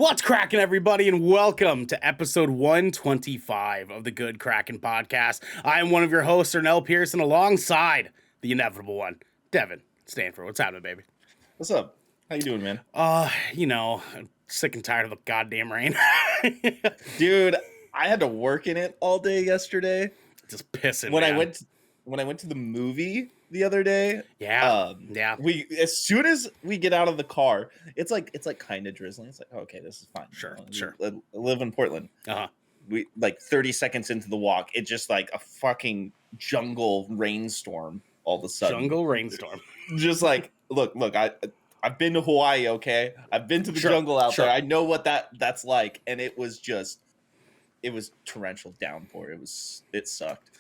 What's cracking, everybody, and welcome to episode 125 of the Good Kraken podcast. I am one of your hosts, Ernell Pearson, alongside the inevitable one, Devin Stanford. What's happening, baby? What's up? How you doing, man? I'm sick and tired of the goddamn rain. Dude, I had to work in it all day yesterday. Just pissing, when man. I went to the movie the other day. Yeah. We as soon as we get out of the car, it's like kind of drizzling. It's like, oh, okay, this is fine. Sure. I live in Portland. We like 30 seconds into the walk, it's just like a fucking jungle rainstorm all of a sudden. Jungle rainstorm. Just like, look, I've been to Hawaii, okay? I've been to the jungle out there. I know what that's like, and it was torrential downpour. It sucked.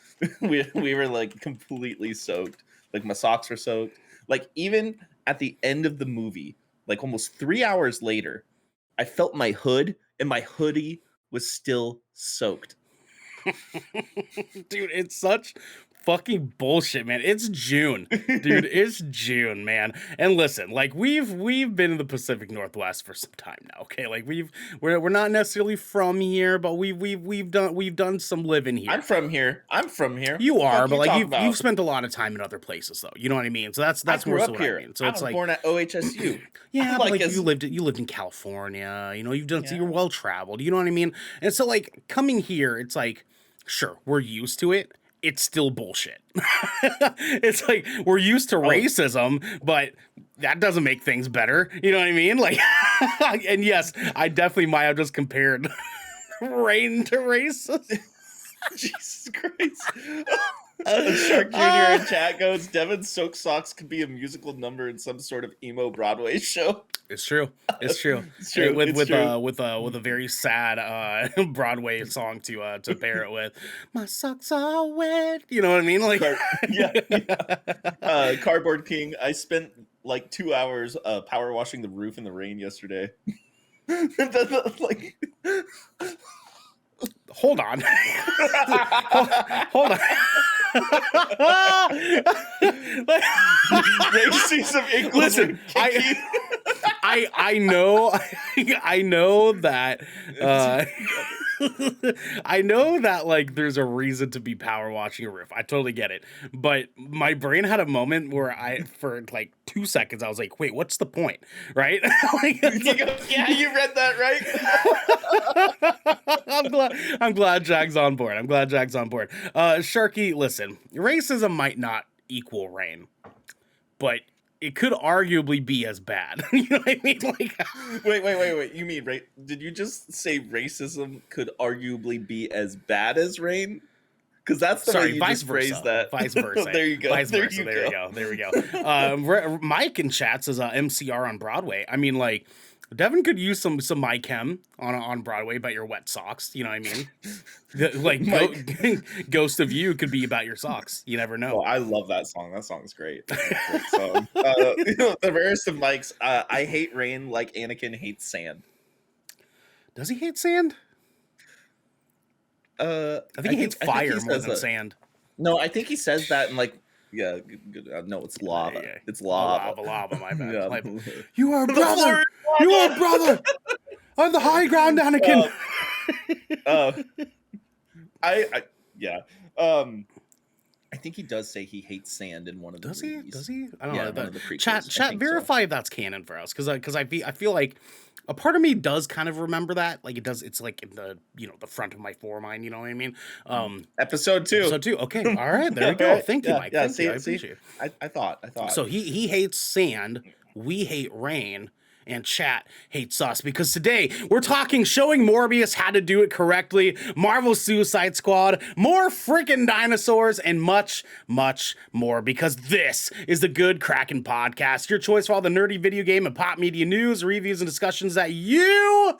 we were like completely soaked. Like my socks were soaked. Like even at the end of the movie, like almost 3 hours later, I felt my hood and my hoodie was still soaked. Dude, it's such fucking bullshit, man. It's June, dude. It's June, man. And listen, like we've been in the Pacific Northwest for some time now. Okay, like we're not necessarily from here, but we've done some living here. I'm from here. You are, but like you've spent a lot of time in other places, though. You know what I mean? So that's more so what here. I mean. So I it's was like born at OHSU. Yeah, but like you lived in California. You know, so you're well traveled. You know what I mean? And so like coming here, it's like sure we're used to it. It's still bullshit. It's like we're used to racism, but that doesn't make things better. You know what I mean? Like, and yes, I definitely might have just compared rain to racism. Jesus Christ. Shark Jr. in chat goes, Devin's soak socks could be a musical number in some sort of emo Broadway show. It's true. It's true. With a very sad Broadway song to pair it with. My socks are wet. You know what I mean? Like Cardboard King. I spent like 2 hours power washing the roof in the rain yesterday. Like hold on. hold on. Racism. Listen, I know that I know that like there's a reason to be power washing a roof. I totally get it. But my brain had a moment where for like 2 seconds I was like, wait, what's the point? Right? Like, yeah, you read that right. I'm glad Jack's on board. Sharky, listen, racism might not equal rain, but it could arguably be as bad. You know what I mean? Like, wait. You mean did you just say racism could arguably be as bad as rain? Because that's the way you just phrased that. Vice versa. There you go. There we go. Mike in chats is MCR on Broadway. I mean, like, Devin could use some My Chem on Broadway about your wet socks. You know what I mean? Ghost of You could be about your socks. You never know. Well, I love that song. That song's great. The rarest of Mike's. I hate rain like Anakin hates sand. Does he hate sand? I think he hates fire more than sand. No, I think he says that in like. Yeah, no, it's lava. Yeah. It's lava. Lava, my bad. Yeah. Like, you are brother. You are brother. On the high ground, Anakin. I think he does say he hates sand in one of the movies. Does he? I don't know. One of the prequels. Chat verify if that's canon for us, because I feel like a part of me does kind of remember that. Like it does. It's like in the the front of my foremind. You know what I mean? Episode 2. Okay. All right. There we go. Thank you, Mike. Yeah, Thank you. I appreciate it. I thought. So he hates sand. We hate rain. And chat hates us because today we're talking showing Morbius how to do it correctly, Marvel's Suicide Squad, more freaking dinosaurs, and much, much more, because this is the Good Kraken podcast, your choice for all the nerdy video game and pop media news, reviews, and discussions that you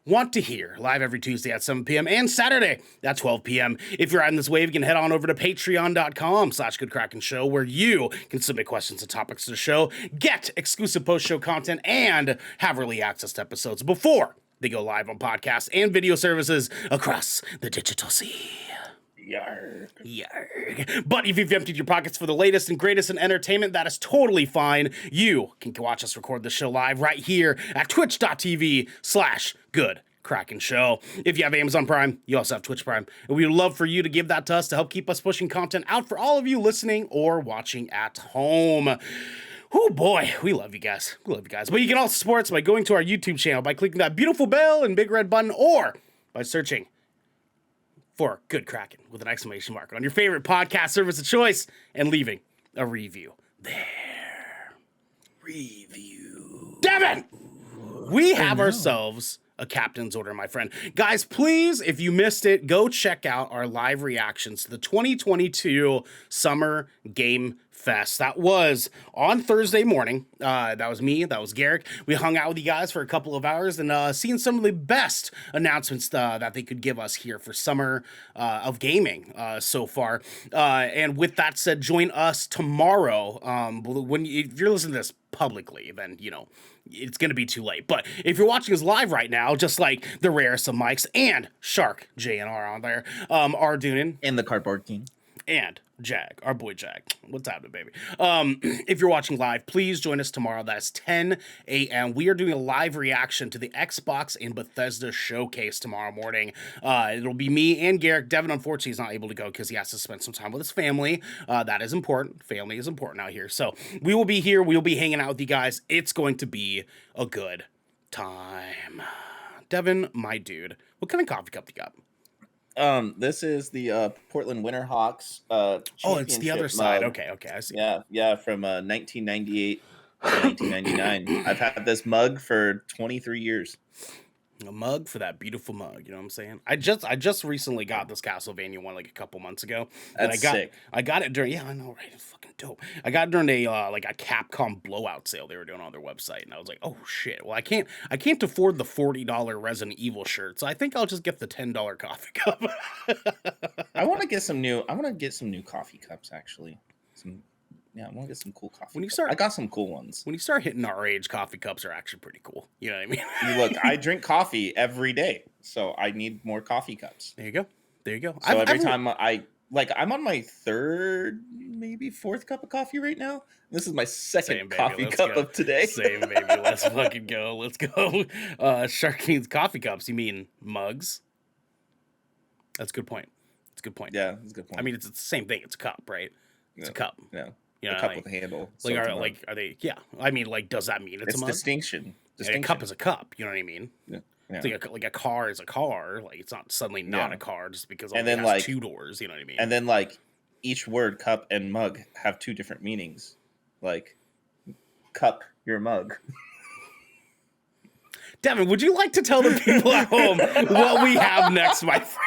want to hear, live every Tuesday at 7 p.m. and Saturday at 12 p.m. If you're riding this wave, you can head on over to patreon.com/GoodKrakenShow, where you can submit questions and topics to the show, get exclusive post-show content, and have early access to episodes before they go live on podcasts and video services across the digital sea. Yarg. Yarg. But if you've emptied your pockets for the latest and greatest in entertainment, that is totally fine. You can watch us record the show live right here at twitch.tv/good Kraken Show. If you have Amazon Prime, you also have Twitch Prime. And we would love for you to give that to us to help keep us pushing content out for all of you listening or watching at home. Oh boy, we love you guys. We love you guys. But you can also support us by going to our YouTube channel, by clicking that beautiful bell and big red button, or by searching for Good Kraken with an exclamation mark on your favorite podcast service of choice and leaving a review there. Review. Devin! We have ourselves a captain's order, my friend. Guys, please, if you missed it, go check out our live reactions to the 2022 Summer Game Fest. That was on Thursday morning. That was me. That was Garrick. We hung out with you guys for a couple of hours and seen some of the best announcements that they could give us here for summer of gaming so far. And with that said, join us tomorrow. If you're listening to this publicly, then, you know, it's going to be too late. But if you're watching us live right now, just like the rarest of mics and Shark JNR on there, are doing. And the Cardboard King. And Jag, our boy Jag. What's happening, baby? If you're watching live, please join us tomorrow. That's 10 a.m. We are doing a live reaction to the Xbox and Bethesda showcase tomorrow morning. It'll be me and Garrick. Devin, unfortunately, is not able to go because he has to spend some time with his family. That is important. Family is important out here. So we will be here. We'll be hanging out with you guys. It's going to be a good time. Devin, my dude, what kind of coffee cup you got? This is the Portland Winterhawks. Oh, it's the other side. Mug. Okay, I see. Yeah, from 1998 to 1999. I've had this mug for 23 years. A mug for that beautiful mug, you know what I'm saying? I just recently got this Castlevania one like a couple months ago. That's sick. I got it during I know, right? It's fucking dope. I got it during a like a Capcom blowout sale they were doing on their website, and I was like, oh shit. Well, I can't afford the $40 Resident Evil shirt, so I think I'll just get the $10 coffee cup. I want to get some new coffee cups actually. I want to get some cool coffee. I got some cool ones. When you start hitting our age, coffee cups are actually pretty cool. You know what I mean? Look, I drink coffee every day, so I need more coffee cups. There you go. So every time I'm on my third, maybe fourth cup of coffee right now. This is my second coffee cup of today. Same, baby. Let's fucking go. Let's go. Shark means coffee cups. You mean mugs? That's a good point. Yeah, that's a good point. I mean, it's the same thing. It's a cup, right? It's a cup. Yeah. You know, a cup with a handle. Are they? Yeah. I mean, like, does that mean it's a mug? Distinction. A cup is a cup. You know what I mean? Yeah. It's like a car is a car. Like, it's not suddenly not a car just because it then has two doors. You know what I mean? And then like each word, cup and mug, have two different meanings. Like, cup your mug. Devin, would you like to tell the people at home what we have next, my friend?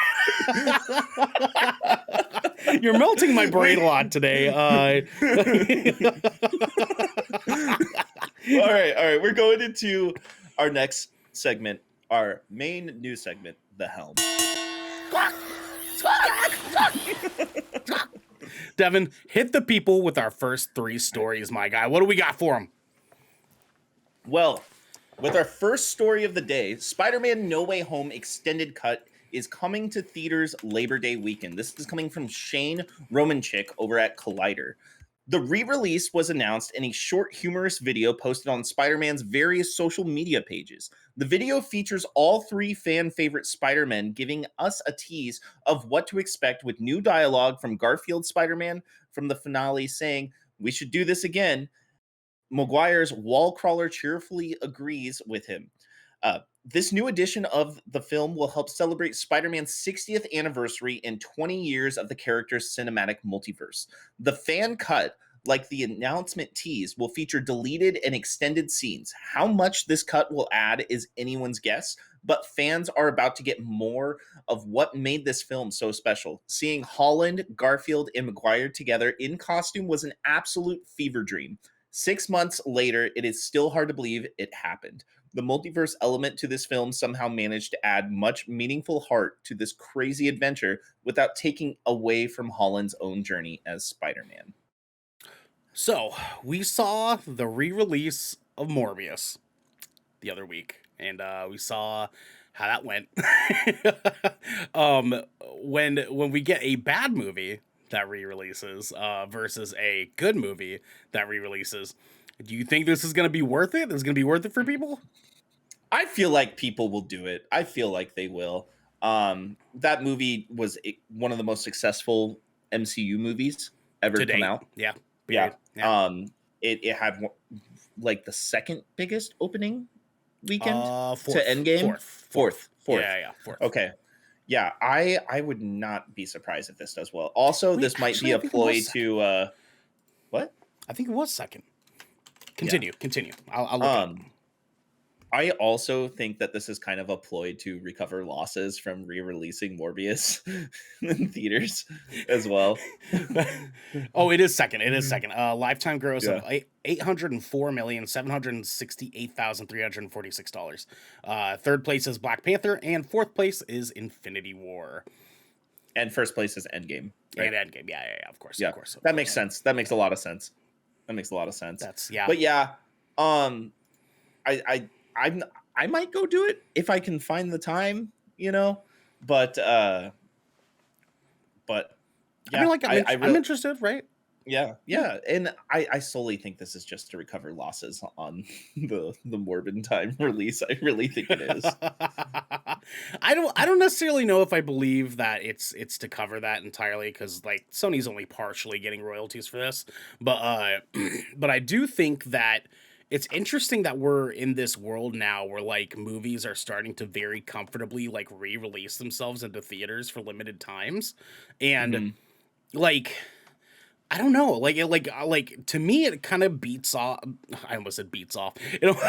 You're melting my brain a lot today. All right. We're going into our next segment, our main news segment, The Helm. Devin, hit the people with our first three stories, my guy. What do we got for them? Well, with our first story of the day, Spider-Man No Way Home Extended Cut is coming to theaters Labor Day weekend. This is coming from Shane Romanchik over at Collider. The re-release was announced in a short humorous video posted on Spider-Man's various social media pages. The video features all three fan favorite Spider-Men giving us a tease of what to expect with new dialogue from Garfield Spider-Man from the finale saying, "We should do this again." Maguire's wall crawler cheerfully agrees with him. This new edition of the film will help celebrate Spider-Man's 60th anniversary and 20 years of the character's cinematic multiverse. The fan cut, like the announcement tease, will feature deleted and extended scenes. How much this cut will add is anyone's guess, but fans are about to get more of what made this film so special. Seeing Holland, Garfield, and Maguire together in costume was an absolute fever dream. 6 months later, it is still hard to believe it happened. The multiverse element to this film somehow managed to add much meaningful heart to this crazy adventure without taking away from Holland's own journey as Spider-Man. So, we saw the re-release of Morbius the other week, and we saw how that went. um, when we get a bad movie that re-releases versus a good movie that re-releases, do you think this is going to be worth it? Is it going to be worth it for people? I feel like people will do it. I feel like they will. That movie was one of the most successful MCU movies ever To to come date, out. yeah, Yeah. period. Yeah. It had like the second biggest opening weekend to Fourth, Endgame. Fourth. Yeah, yeah, fourth. Okay. Yeah, I would not be surprised if this does well. Also, Wait, this might be actually, I a think it was ploy second. to what? I think it was second. Yeah. Continue. I'll look it up. Um I also think that this is kind of a ploy to recover losses from re-releasing Morbius in theaters as well. Oh, it is second. It is second. Lifetime gross Yeah. of $804,768,346. Third place is Black Panther, and fourth place is Infinity War. And first place is Endgame, right? And Endgame. Yeah. Of course. Yeah. Of course. That makes sense. That makes a lot of sense. That's yeah. But yeah, um I I might go do it if I can find the time, you know. But yeah, I mean, like I I'm really interested, right? yeah, and I solely think this is just to recover losses on the Morbid Time release. I really think it is. I don't necessarily know if I believe that it's to cover that entirely, because like Sony's only partially getting royalties for this, but but I do think that it's interesting that we're in this world now where like movies are starting to very comfortably like re-release themselves into theaters for limited times, and Mhm. like I don't know. Like to me, it kind of beats off. I almost said beats off. You know,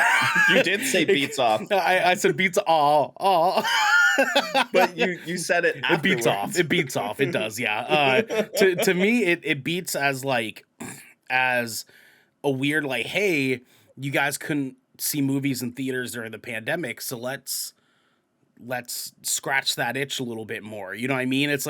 You did say beats off, I said beats off. but you said it It beats off. afterwards. It beats off. It does. Yeah. To me, it beats as like as a weird like, hey, you guys couldn't see movies in theaters during the pandemic, so let's scratch that itch a little bit more. You know what I mean? Mhm. It's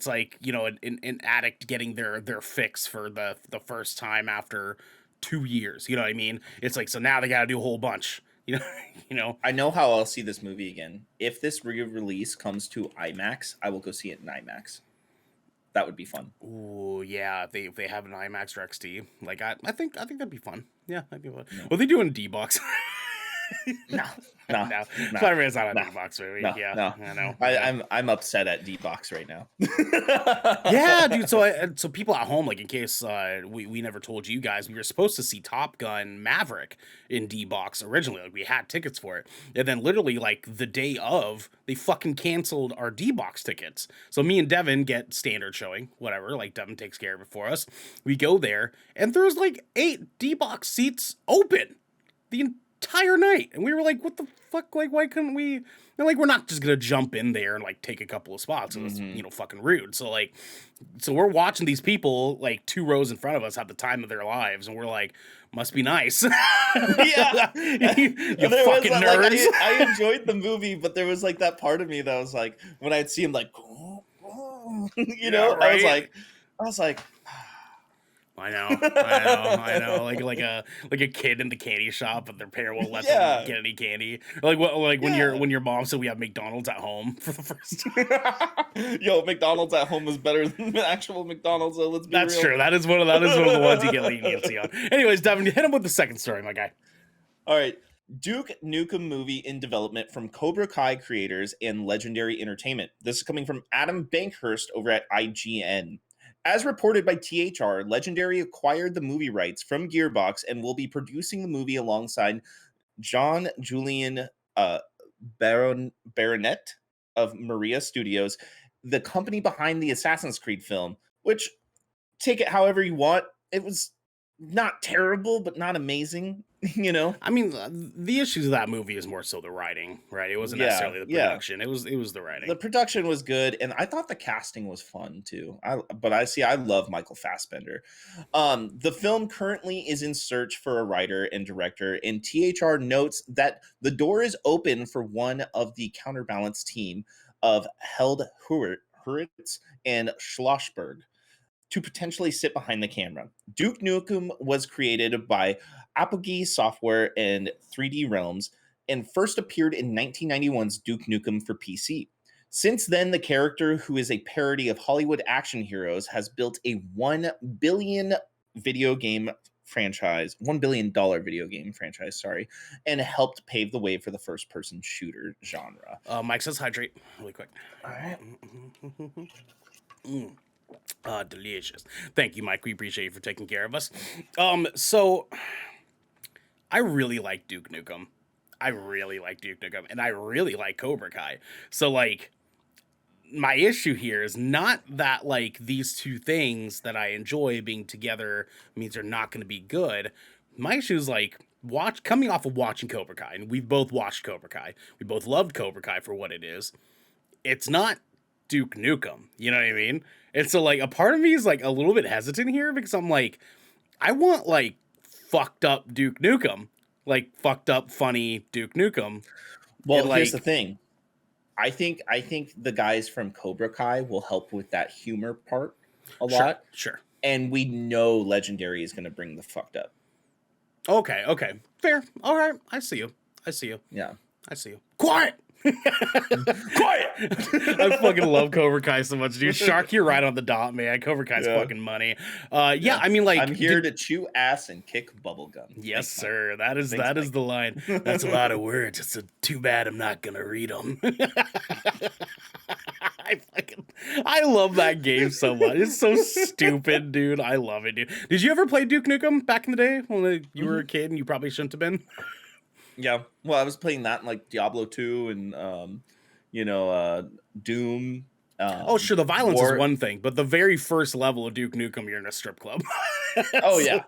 like, you know, an addict getting their fix for the first time after 2 years. You know what I mean? It's like, so now they got to do a whole bunch. You know, you know. I know how I'll see this movie again. If this re-release comes to IMAX, I will go see it in IMAX. That would be fun. Ooh, yeah. If they have an IMAX or XD, like I think that'd be fun. Yeah, that'd be fun. No, What they do in D box? no, no, No, no, Spider-Man's not a no, D box movie. no, Yeah, no. I know. I'm upset at D Box right now. Yeah, dude. So people at home, like in case we never told you guys, we were supposed to see Top Gun Maverick in D box originally. Like we had tickets for it, and then literally like the day of, they fucking canceled our D box tickets. So me and Devin get standard showing, whatever. Like Devin takes care of it for us. We go there, and there's like 8 D box seats open the entire night, and we were like, "What the fuck? Like, why couldn't we?" And like, we're not just gonna jump in there and like take a couple of spots. It was, Hmm. you know, fucking rude. So like, so we're watching these people like 2 rows in front of us have the time of their lives, and we're like, "Must be nice." you Yeah, there was fucking like nerds. I enjoyed the movie, but there was like that part of me that was like when I'd see him like, you Yeah, know, right. I was like, I know. Like a kid in the candy shop, but their parent won't let them yeah, get any candy. Like what? Like yeah. when your mom said we have McDonald's at home for the first time. Yo, McDonald's at home is better than the actual McDonald's. So let's be That's real. true. That is one of the ones you get leniency on. Anyways, Devin, hit him with the second story, my guy. All right. Duke Nukem movie in development from Cobra Kai creators and Legendary Entertainment. This is coming from Adam Bankhurst over at IGN. As reported by THR, Legendary acquired the movie rights from Gearbox and will be producing the movie alongside John Julian Baronet of Maria Studios, the company behind the Assassin's Creed film, which, take it however you want, it was not terrible, but not amazing, you know? I mean, the issues of that movie is more so the writing, right? It wasn't Yeah, necessarily the yeah. production. It was the The writing. production was good, and I thought the casting was fun too. But I see, I love Michael Fassbender. The film currently is in search for a writer and director, and THR notes that the door is open for one of the counterbalance team of Held Hurwitz and Schlossberg to potentially sit behind the camera. Duke Nukem was created by Apogee Software and 3D Realms and first appeared in 1991's Duke Nukem for PC. Since then, the character, who is a parody of Hollywood action heroes, has built a $1 billion video game franchise, $1 billion video game franchise, sorry, and helped pave the way for the first-person shooter genre. Mike says hydrate really quick. All right. Delicious. Thank you, Mike. We appreciate you for taking care of us. So I really like Duke Nukem. And I really like Cobra Kai. So like, my issue here is not that like these two things that I enjoy being together means they're not going to be good. My issue is like coming off of watching Cobra Kai, and we've both watched Cobra Kai. We both loved Cobra Kai for what it is. It's not Duke Nukem, you know what I mean? And so like a part of me is like a little bit hesitant here because I'm like, I want like fucked up Duke Nukem, like fucked up funny Duke Nukem. Well, And, here's like, the thing. I think the guys from Cobra Kai will help with that humor part a lot. Sure. And we know Legendary is going to bring the fucked up. Okay. Fair. All right. I see you. Yeah. I see you. Quiet! Quiet! I fucking love Cobra Kai so much, dude. Shark, you're right on the dot, man. Cobra Kai's fucking money. I mean, like, I'm here to chew ass and kick bubblegum. Yes, sir. That is the line. That's a lot of words. It's too bad I'm not gonna read them. I love that game so much. It's so stupid, dude. I love it, dude. Did you ever play Duke Nukem back in the day when you were a kid and you probably shouldn't have been? Yeah. Well, I was playing that in like Diablo 2 and Doom. Oh, sure. The violence is one thing, but the very first level of Duke Nukem, you're in a strip club. Oh yeah.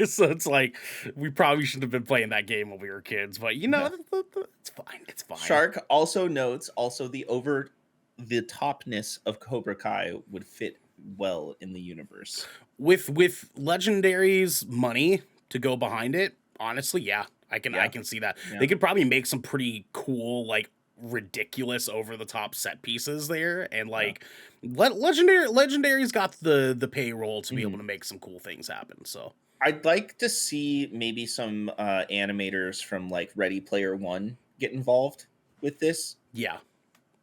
So it's like we probably shouldn't have been playing that game when we were kids, but you know, it's fine. It's fine. Shark also notes the over the topness of Cobra Kai would fit well in the universe with Legendary's money to go behind it. Honestly, yeah, I can see that. Yeah. They could probably make some pretty cool, like, ridiculous over the top set pieces there, and like Legendary's got the payroll to be able to make some cool things happen. So I'd like to see maybe some animators from like Ready Player One get involved with this. Yeah,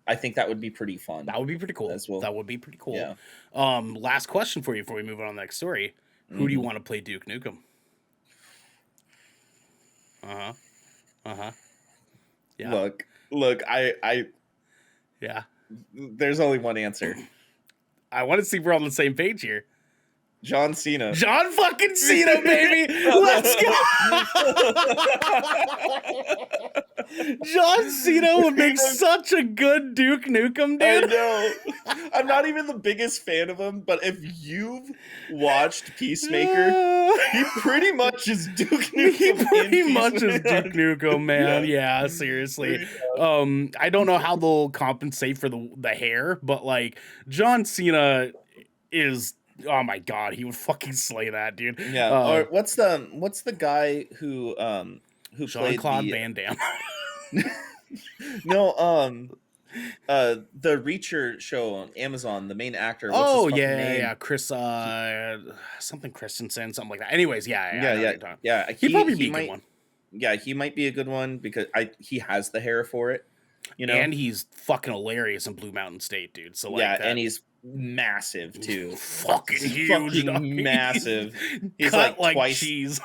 I think that would be pretty fun. that would be pretty cool. As well. That would be pretty cool. Yeah. Last question for you before we move on to the next story. Who do you want to play Duke Nukem? Yeah. Look, I Yeah. there's only one answer. I want to see if we're on the same page here. John Cena. John fucking Cena, baby! Let's go! John Cena would make such a good Duke Nukem, dude. I know. I'm not even the biggest fan of him, but if you've watched Peacemaker, he pretty much is Duke Nukem. He pretty much is Duke Nukem, man. Yeah, seriously. I don't know how they'll compensate for the hair, but like John Cena is. Oh my god, he would fucking slay that, dude. Yeah. Or what's the guy who Jean-Claude played Van Damme. No, the Reacher show on Amazon, the main actor. What's his name? Chris something Christensen, something like that. Anyways, yeah. He'd probably be a good one. Yeah, he might be a good one because he has the hair for it. You know, and he's fucking hilarious in Blue Mountain State, dude. So like, and he's massive too. Fucking huge, fucking massive. He's cut like twice cheese.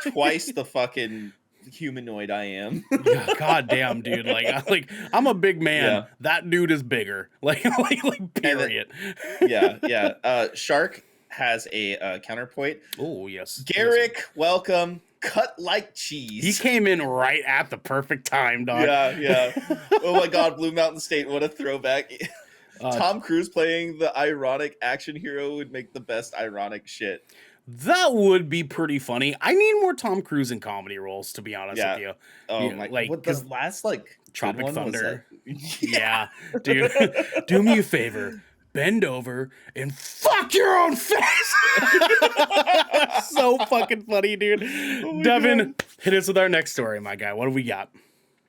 Twice the fucking humanoid I am. Yeah, god damn, dude. Like I'm a big man. Yeah. That dude is bigger. Like period. Shark has a counterpoint. Oh yes, Garrick, welcome. Cut like cheese. He came in right at the perfect time, dog. Yeah. Oh my god, Blue Mountain State, what a throwback. Tom Cruise playing the ironic action hero would make the best ironic shit. That would be pretty funny. I need more Tom Cruise in comedy roles, to be honest with you. Oh my! Like, what the last Tropic Thunder? Yeah, dude. Do me a favor. Bend over and fuck your own face. So fucking funny, dude. Devin, God. hit us with our next story, my guy. What do we got?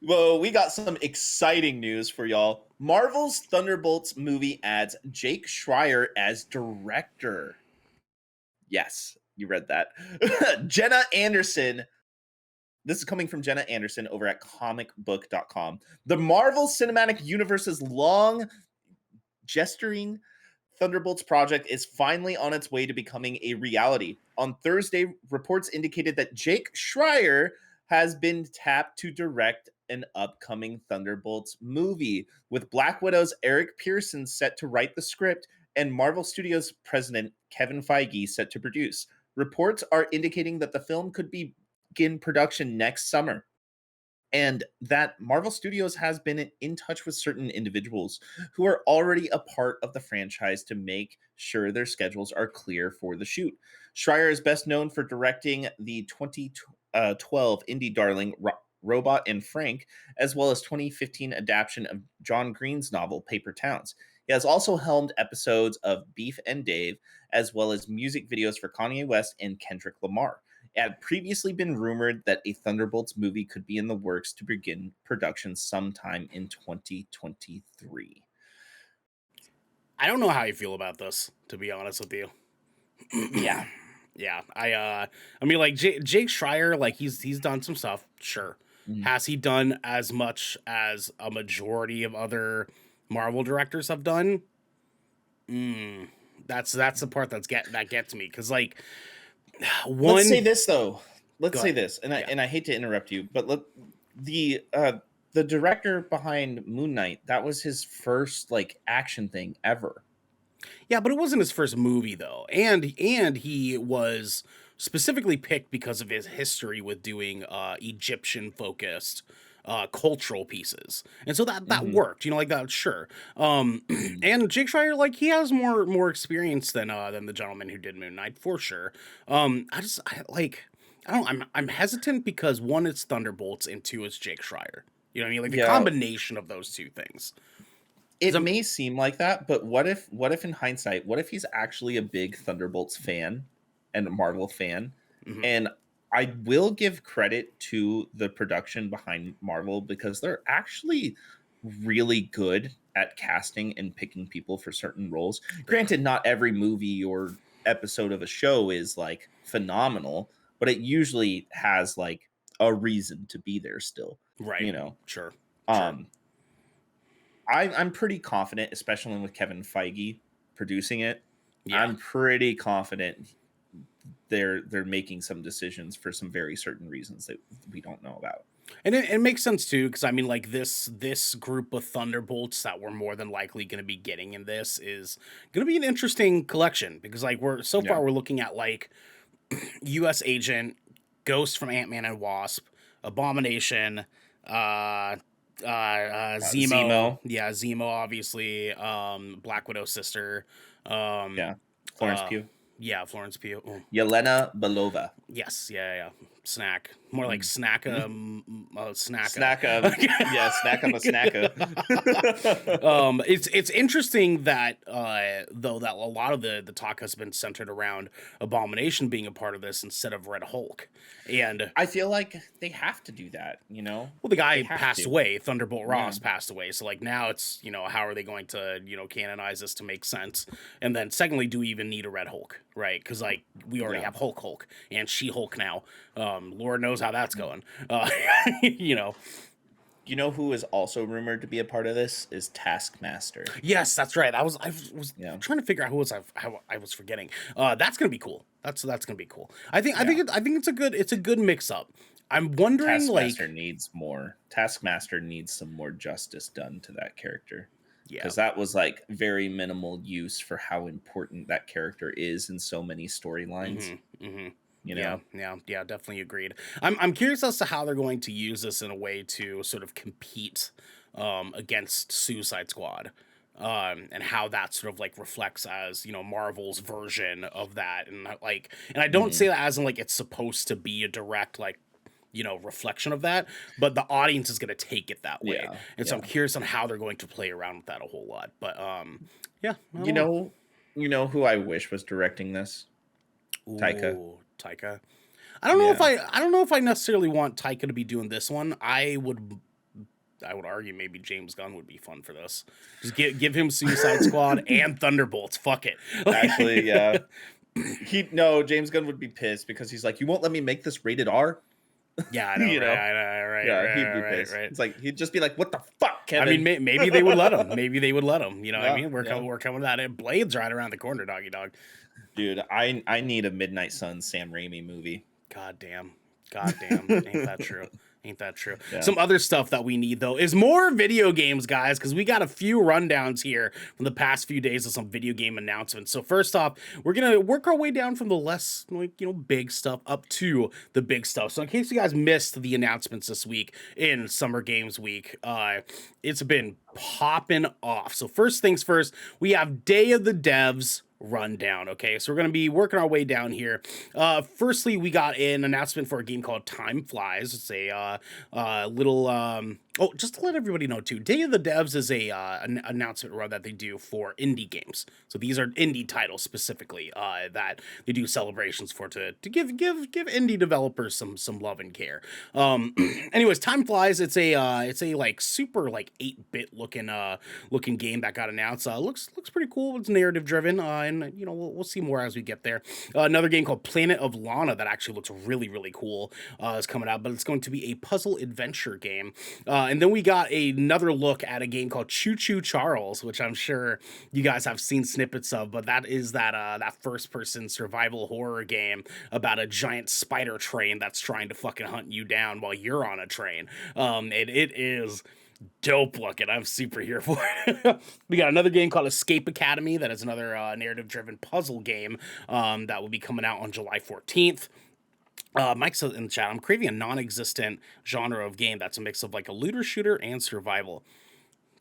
Well, we got some exciting news for y'all. Marvel's Thunderbolts movie adds Jake Schreier as director. Yes, you read that. Jenna Anderson This is coming from Jenna Anderson over at comicbook.com. The Marvel Cinematic Universe's long gesturing Thunderbolts project is finally on its way to becoming a reality. On Thursday, reports indicated that Jake Schreier has been tapped to direct an upcoming Thunderbolts movie, with Black Widow's Eric Pearson set to write the script and Marvel Studios president Kevin Feige set to produce. Reports are indicating that the film could begin production next summer, and that Marvel Studios has been in touch with certain individuals who are already a part of the franchise to make sure their schedules are clear for the shoot. Schreier is best known for directing the 2012 indie darling Robot and Frank, as well as 2015 adaptation of John Green's novel Paper Towns. He has also helmed episodes of Beef and Dave, as well as music videos for Kanye West and Kendrick Lamar. It had previously been rumored that a Thunderbolts movie could be in the works to begin production sometime in 2023. I don't know how you feel about this, to be honest with you. Yeah. Yeah, I mean, like Jake Schreier, like he's done some stuff, sure. Mhm. Has he done as much as a majority of other Marvel directors have done? That's the part that gets me, because like Let's say one. this though. Let's Go say ahead. this, and Yeah. I hate to interrupt you, but look, the director behind Moon Knight, that was his first like action thing ever. Yeah, but it wasn't his first movie though, and he was specifically picked because of his history with doing Egyptian focused cultural pieces, and so that Mhm. worked. You know, like that, sure. Mhm. And Jake Schreier, like he has more experience than the gentleman who did Moon Knight for sure. I don't. I'm hesitant because one, it's Thunderbolts, and two, it's Jake Schreier. You know what I mean? Like the Yeah, combination of those two things. 'Cause it may seem like that, but what if in hindsight, what if he's actually a big Thunderbolts fan and a Marvel fan? Mhm. And I will give credit to the production behind Marvel because they're actually really good at casting and picking people for certain roles. They are. Granted, not every movie or episode of a show is like phenomenal, but it usually has like a reason to be there still, Right. you know. Sure. Sure. Um I'm pretty confident, especially with Kevin Feige producing it. Yeah. I'm pretty confident they're making some decisions for some very certain reasons that we don't know about. And it makes sense too, because I mean, like this group of Thunderbolts that we're more than likely going to be getting in this is going to be an interesting collection, because like Yeah. we're looking at like U.S. Agent, Ghost from Ant-Man and Wasp, Abomination, Zemo, Zemo, yeah, Zemo, obviously, Black Widow sister, yeah. um, Florence uh, Pugh, yeah, Florence Pugh. Oh, Yelena Belova. yes, yeah. Snack, more like Mm. snacka, snacka. Snack yeah, snack of a snacker. It's interesting that though that a lot of the talk has been centered around Abomination being a part of this instead of Red Hulk, and I feel like they have to do that, you know? well, the They guy have passed to. away. Thunderbolt Yeah. Ross passed away. So like now it's, how are they going to, canonize this to make sense? And then secondly, do we even need a Red Hulk, right? Because like we already Yeah. have Hulk and She Hulk now. Lord knows how that's going. You know. You know who is also rumored to be a part of this is Taskmaster. Yes, that's right. I was Yeah. trying to figure out how I was forgetting. That's gonna be cool. That's gonna be cool. Yeah. I think it's a good mix up. I'm wondering Taskmaster like needs more. Taskmaster needs some more justice done to that character yeah. because that was like very minimal use for how important that character is in so many storylines. Mm-hmm. Mm-hmm. You Yeah, know? yeah, definitely agreed. I'm curious as to how they're going to use this in a way to sort of compete against Suicide Squad. And how that sort of like reflects as Marvel's version of that, and I don't Hmm. say that as in like it's supposed to be a direct like reflection of that, but the audience is going to take it that way, Yeah, and so I'm yeah. curious on how they're going to play around with that a whole lot. But yeah, I You don't know. know, you know who I wish was directing this? Taika. Ooh, Taika. Yeah. I don't know if I necessarily want Taika to be doing this one. I would argue maybe James Gunn would be fun for this. Just give him Suicide Squad and Thunderbolts. Fuck it. Actually, yeah. James Gunn would be pissed because he's like, "You won't let me make this rated R?" Yeah, I know, You right? know? I know, right, Yeah, he'd right, be right, pissed. right. It's like he'd just be like, "What the fuck, I mean, Kevin?" maybe they would let him. Maybe they would let him. You know what I Yeah, mean? yeah. We're coming to that. Blade's right around the corner, doggy dog. Dude, I need a Midnight Sun Sam Raimi movie. God damn. God damn. Ain't that true? Ain't that true? Yeah. Some other stuff that we need though is more video games, guys, because we got a few rundowns here from the past few days of some video game announcements. So first off, we're gonna work our way down from the less big stuff up to the big stuff. So in case you guys missed the announcements this week in Summer Games Week, it's been popping off. So first things first, we have Day of the Devs rundown. Okay, so we're gonna be working our way down here. Firstly, we got an announcement for a game called Time Flies. It's a little oh, just to let everybody know too, Day of the Devs is an announcement run that they do for indie games. So these are indie titles specifically that they do celebrations for to give indie developers some love and care. Anyways, Time Flies. It's a like super like 8-bit looking game that got announced. Looks pretty cool. It's narrative driven, and we'll see more as we get there. Another game called Planet of Lana that actually looks really cool is coming out, but it's going to be a puzzle adventure game. And then we got another look at a game called Choo Choo Charles, which I'm sure you guys have seen snippets of, but that is that first person survival horror game about a giant spider train that's trying to fucking hunt you down while you're on a train. And it is dope looking. I'm super here for it. We got another game called Escape Academy that is another narrative driven puzzle game that will be coming out on July 14th. Mike said in the chat, I'm craving a non-existent genre of game that's a mix of like a looter shooter and survival.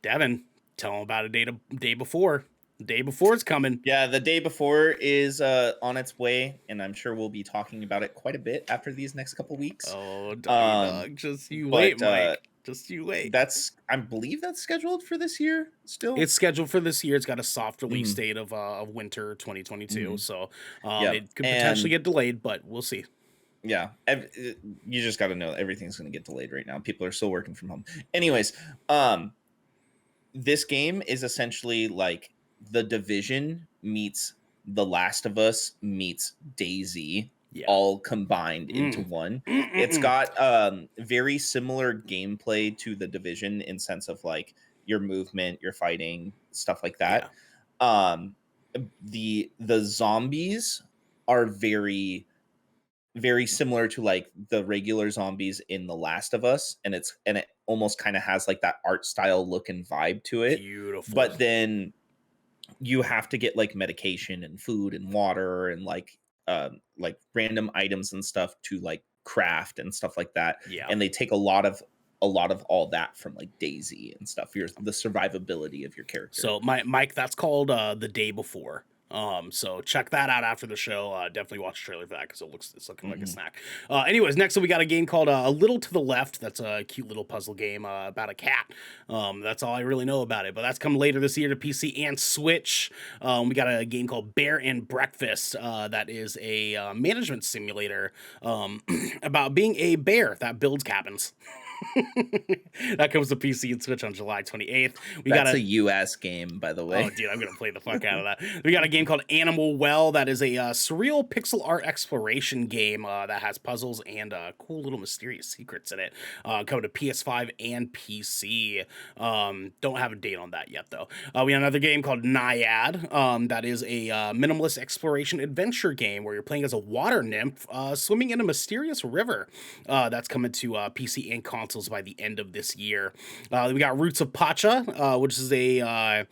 Devin, tell him about a day before. The day before it's coming. Yeah, the day before is on its way, and I'm sure we'll be talking about it quite a bit after these next couple weeks. Oh, dog, just you wait, Mike. Just you wait. I believe that's scheduled for this year still. It's scheduled for this year. It's got a soft release date of winter 2022. So Yeah, it could potentially get delayed, but we'll see. Yeah, you just got to know everything's going to get delayed right now. People are still working from home. Anyways, this game is essentially like The Division meets The Last of Us meets DayZ, all combined into one. It's got very similar gameplay to The Division in sense of like your movement, your fighting, stuff like that. The zombies are very similar to like the regular zombies in The Last of Us, and it almost kind of has like that art style look and vibe to it. Beautiful. But then you have to get like medication and food and water and like random items and stuff to like craft and stuff like that. Yeah. And they take a lot of all that from like DayZ and stuff. The survivability of your character. So Mike, that's called The Day Before. So check that out after the show. Definitely watch the trailer for that because it's looking like a snack. Anyways, next up we got a game called A Little to the Left. That's a cute little puzzle game about a cat. That's all I really know about it, but that's coming later this year to PC and Switch. We got a game called Bear and Breakfast. That is a management simulator about being a bear that builds cabins. That comes to PC and Switch on July 28th. That's a US game, by the way. Oh, dude, I'm gonna play the fuck out of that. We got a game called Animal Well. That is a surreal pixel art exploration game that has puzzles and cool little mysterious secrets in it. Coming to PS5 and PC. Don't have a date on that yet, though. We got another game called Naiad. That is a minimalist exploration adventure game where you're playing as a water nymph swimming in a mysterious river. That's coming to PC and consoles by the end of this year. We got Roots of Pacha, which is a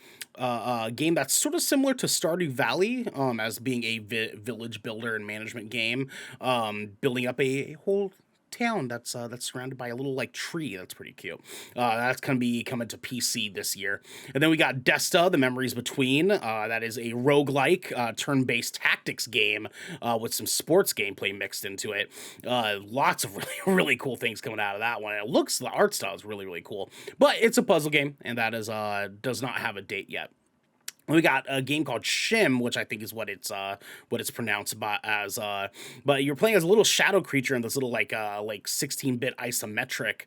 game that's sort of similar to Stardew Valley, as being a village builder and management game, building up a whole town that's surrounded by a little like tree. That's pretty cute. That's gonna be coming to PC this year. And then we got Desta, The Memories Between. That is a roguelike turn-based tactics game with some sports gameplay mixed into it. Lots of really cool things coming out of that one. The art style is really cool. But it's a puzzle game, and that is does not have a date yet. We got a game called Shim, which I think is what it's pronounced by as. But you're playing as a little shadow creature in this little like 16-bit isometric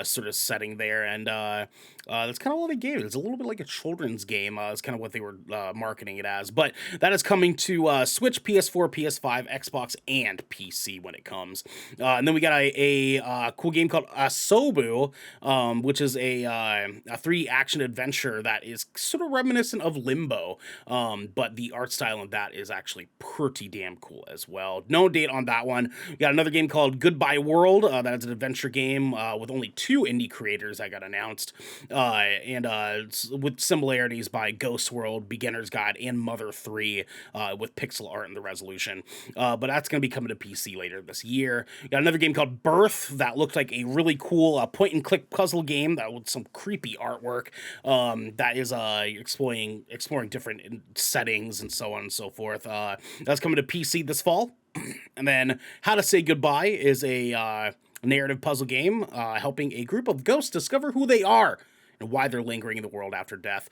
sort of setting there, and that's kind of what they gave it. It's a little bit like a children's game. It's kind of what they were marketing it as. But that is coming to Switch, PS4, PS5, Xbox, and PC when it comes. And then we got a cool game called Asobu, which is a 3D action adventure that is sort of reminiscent of Limbo, but the art style in that is actually pretty damn cool as well. No date on that one. We got another game called Goodbye World. That is an adventure game with only 2 indie creators that got announced, and with similarities by Ghost World, Beginner's Guide, and Mother 3 with pixel art in the resolution. But that's going to be coming to PC later this year. We got another game called Birth that looked like a really cool point-and-click puzzle game that with some creepy artwork that is exploring different settings and so on and so forth. That's coming to PC this fall. And then How to Say Goodbye is a narrative puzzle game helping a group of ghosts discover who they are and why they're lingering in the world after death.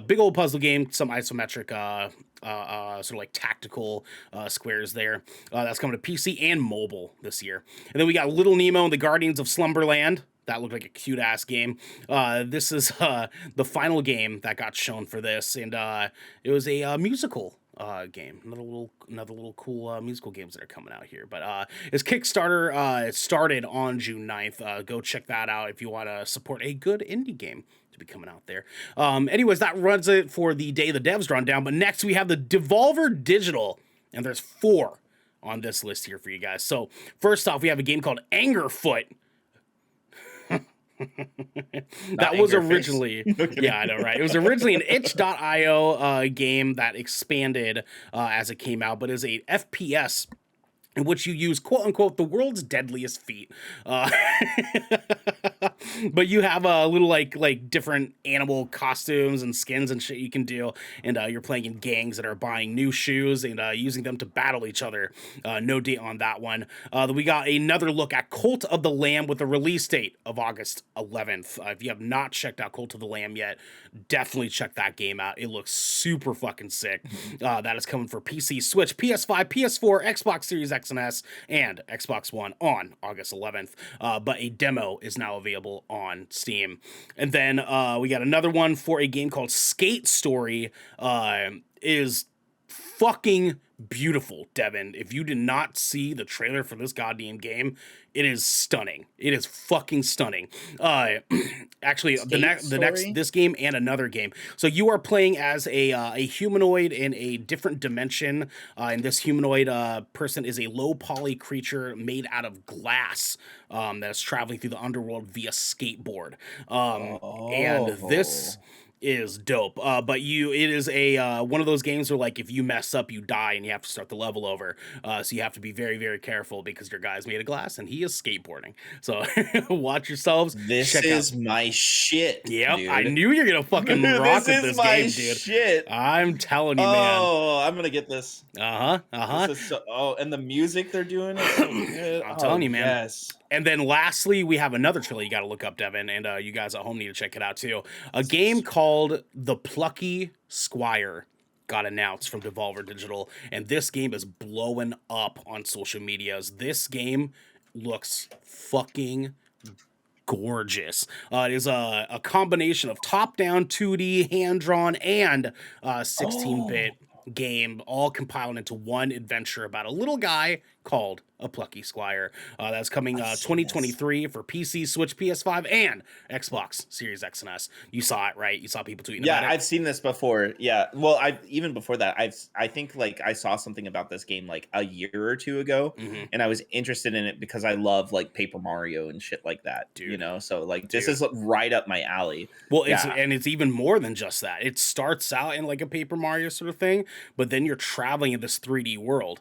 Big old puzzle game, some isometric sort of like tactical squares there. That's coming to PC and mobile this year. And then we got Little Nemo and the Guardians of Slumberland. That looked like a cute ass game. This is the final game that got shown for this, and it was a musical game. Another little cool musical games that are coming out here. But it's Kickstarter. It started on June 9th. Go check that out if you want to support a good indie game to be coming out there. Anyways, that runs it for the Day the Devs rundown. But next we have the Devolver Digital, and there's 4 on this list here for you guys. So first off, we have a game called Angerfoot. That was originally, yeah, I know, right? It was originally an itch.io game that expanded as it came out, but is a FPS in which you use quote unquote the world's deadliest feat. But you have a little like different animal costumes and skins and shit you can do, and you're playing in gangs that are buying new shoes and using them to battle each other. No date on that one. Then we got another look at Cult of the Lamb with a release date of August 11th. If you have not checked out Cult of the Lamb yet, definitely check that game out. It looks super fucking sick. That is coming for PC, Switch, PS5, PS4, Xbox Series X and S, and Xbox One on August 11th. But a demo is now available on Steam. And then we got another one for a game called Skate Story. Is fucking beautiful, Devin. If you did not see the trailer for this goddamn game, it is stunning. It is fucking stunning. Actually, the next this game and another game. So you are playing as a humanoid in a different dimension, and this humanoid person is a low poly creature made out of glass that's traveling through the underworld via skateboard. And this is dope. But it is a one of those games where like if you mess up, you die and you have to start the level over. So you have to be very, very careful because your guy's made of glass and he is skateboarding. So watch yourselves. This is my shit. Yep, dude. I knew you're gonna fucking rock with this game, dude. Shit. I'm telling you, man. Oh, I'm gonna get this. Uh-huh. And the music they're doing is so good. I'm telling you, man. Yes. And then lastly, we have another trailer you got to look up, Devin, and you guys at home need to check it out too. A game called The Plucky Squire got announced from Devolver Digital, and this game is blowing up on social medias. This game looks fucking gorgeous. It is a combination of top-down 2D, hand-drawn, and 16-bit game, all compiled into one adventure about a little guy called A Plucky Squire. That's coming 2023 for PC, Switch, PS5, and Xbox Series X and S. You saw it, right? You saw people tweeting about it. Yeah, I've seen this before. Yeah. Well, even before that, I think like I saw something about this game like a year or two ago, and I was interested in it because I love like Paper Mario and shit like that. Dude, you know, so like this is right up my alley. Well, it's even more than just that. It starts out in like a Paper Mario sort of thing, but then you're traveling in this 3D world.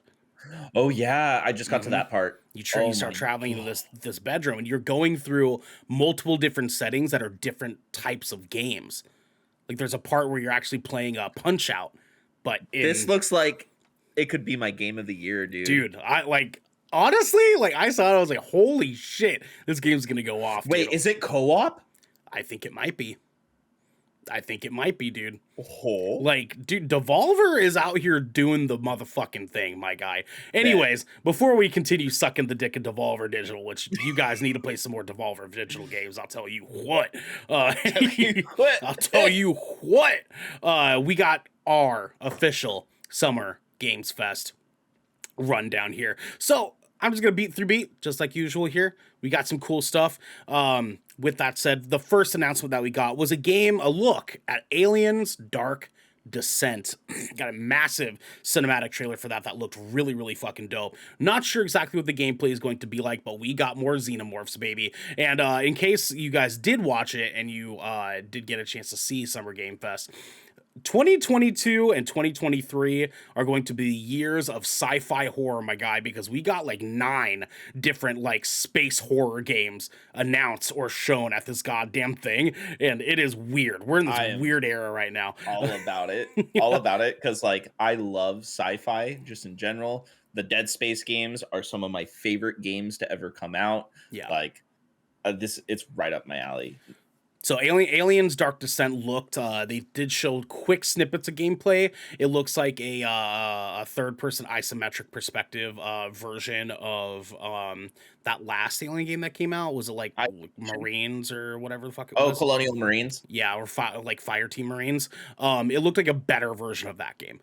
Oh yeah, I just got to that part. You start traveling into this bedroom, and you're going through multiple different settings that are different types of games. Like there's a part where you're actually playing a Punch Out, but this looks like it could be my game of the year, dude. Dude, honestly, I saw it, I was like, holy shit, this game's gonna go off. Wait, is it co-op? I think it might be. I think it might be, dude. Oh, Like, dude, Devolver is out here doing the motherfucking thing, my guy. Anyways, before we continue sucking the dick of Devolver Digital, which you guys need to play some more Devolver Digital games, I'll tell you what. I'll tell you what. We got our official Summer Games Fest rundown here. So I'm just gonna beat through beat, just like usual here. We got some cool stuff. With that said, the first announcement that we got was a look at Aliens Dark Descent. Got a massive cinematic trailer for that looked really, really fucking dope. Not sure exactly what the gameplay is going to be like, but we got more xenomorphs, baby. And in case you guys did watch it and you did get a chance to see Summer Game Fest, 2022 and 2023 are going to be years of sci-fi horror, my guy, because we got like 9 different like space horror games announced or shown at this goddamn thing, and it is weird. We're in this weird era right now. All about it. All about it, because like I love sci-fi just in general. The Dead Space games are some of my favorite games to ever come out. Yeah. Like it's right up my alley. So Aliens Dark Descent looked, they did show quick snippets of gameplay. It looks like a third-person isometric perspective version of that last Alien game that came out. Was it like Marines or whatever the fuck it was? Oh, Colonial Marines? Yeah, or like Fireteam Marines. It looked like a better version of that game.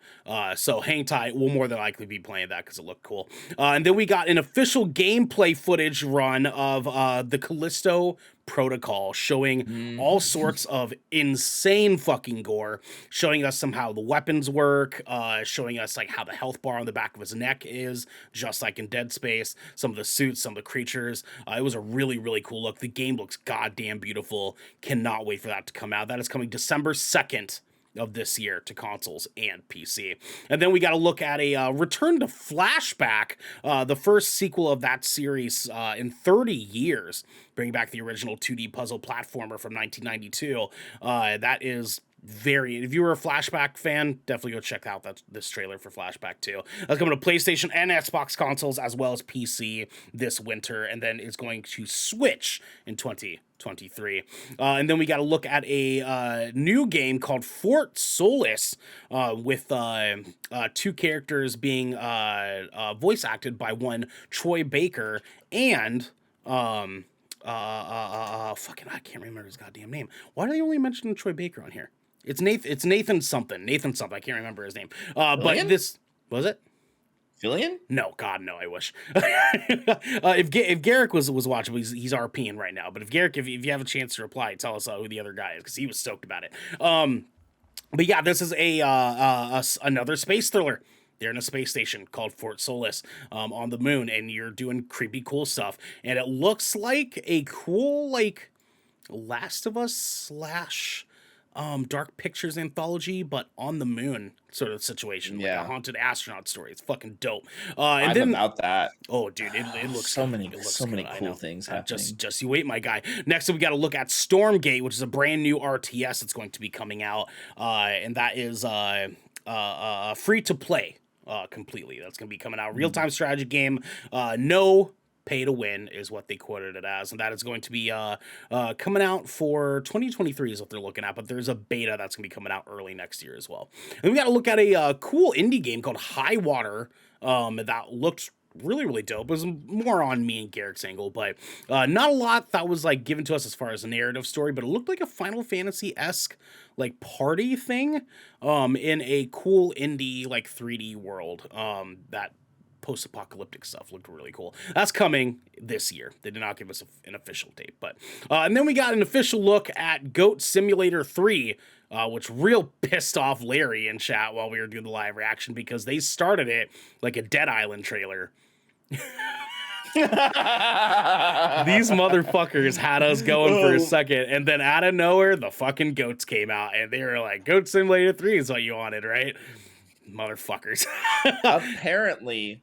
So hang tight. We'll more than likely be playing that because it looked cool. And then we got an official gameplay footage run of the Callisto Protocol, showing all sorts of insane fucking gore, showing us somehow the weapons work, showing us like how the health bar on the back of his neck is, just like in Dead Space, some of the suits, some of the creatures. It was a really, really cool look. The game looks goddamn beautiful. Cannot wait for that to come out. That is coming December 2nd of this year to consoles and PC. And then we got to look at a return to Flashback, the first sequel of that series in 30 years, bringing back the original 2D puzzle platformer from 1992. That is very, if you were a Flashback fan, definitely go check out this trailer for Flashback 2. That's coming to PlayStation and Xbox consoles as well as PC this winter, and then it's going to Switch in 2023. And then we got to look at a new game called Fort Solis, with 2 characters being voice acted by one Troy Baker and fucking, I can't remember his goddamn name. Why do they only mention Troy Baker on here? It's Nathan something. I can't remember his name. But this was it. Fillion? No, God, no. I wish. If Garrick was watching, he's RPing right now. But if Garrick, if you have a chance to reply, tell us who the other guy is, because he was stoked about it. But yeah, this is another space thriller. They're in a space station called Fort Solis on the moon, and you're doing creepy cool stuff. And it looks like a cool like Last of Us / Dark Pictures anthology, but on the moon sort of situation. Like a haunted astronaut story. It's fucking dope. And I'm about that. Oh, dude, it looks so good. many cool things happening. Just you wait, my guy. Next, we got to look at Stormgate, which is a brand new RTS that's going to be coming out, and that is free to play completely. That's going to be coming out. Real-time strategy game. No pay to win is what they quoted it as, and that is going to be coming out for 2023 is what they're looking at, but there's a beta that's going to be coming out early next year as well. And we got to look at a cool indie game called High Water that looked really, really dope. It was more on me and Garrick's angle, but not a lot that was like given to us as far as a narrative story, but it looked like a Final Fantasy-esque like party thing in a cool indie like 3D world that post-apocalyptic stuff looked really cool. That's coming this year. They did not give us an official date, but and then we got an official look at Goat Simulator 3, which real pissed off Larry in chat while we were doing the live reaction, because they started it like a Dead Island trailer. These motherfuckers had us going for a second, and then out of nowhere the fucking goats came out, and they were like, Goat Simulator 3 is what you wanted, right? Motherfuckers. Apparently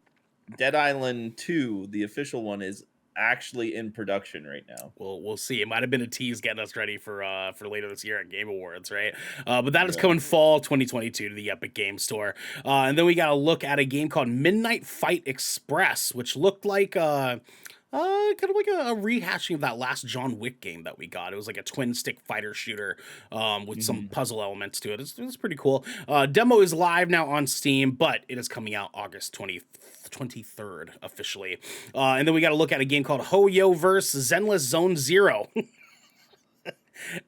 Dead Island 2, the official one, is actually in production right now. Well, we'll see. It might have been a tease getting us ready for later this year at Game Awards, right? But that is coming fall 2022 to the Epic Game Store. And then we got to look at a game called Midnight Fight Express, which looked like Kind of like a rehashing of that last John Wick game that we got. It was like a twin stick fighter shooter with some puzzle elements to it. It's pretty cool. Demo is live now on Steam, but it is coming out August 23rd officially. And then we got to look at a game called Hoyo vs. Zenless Zone Zero.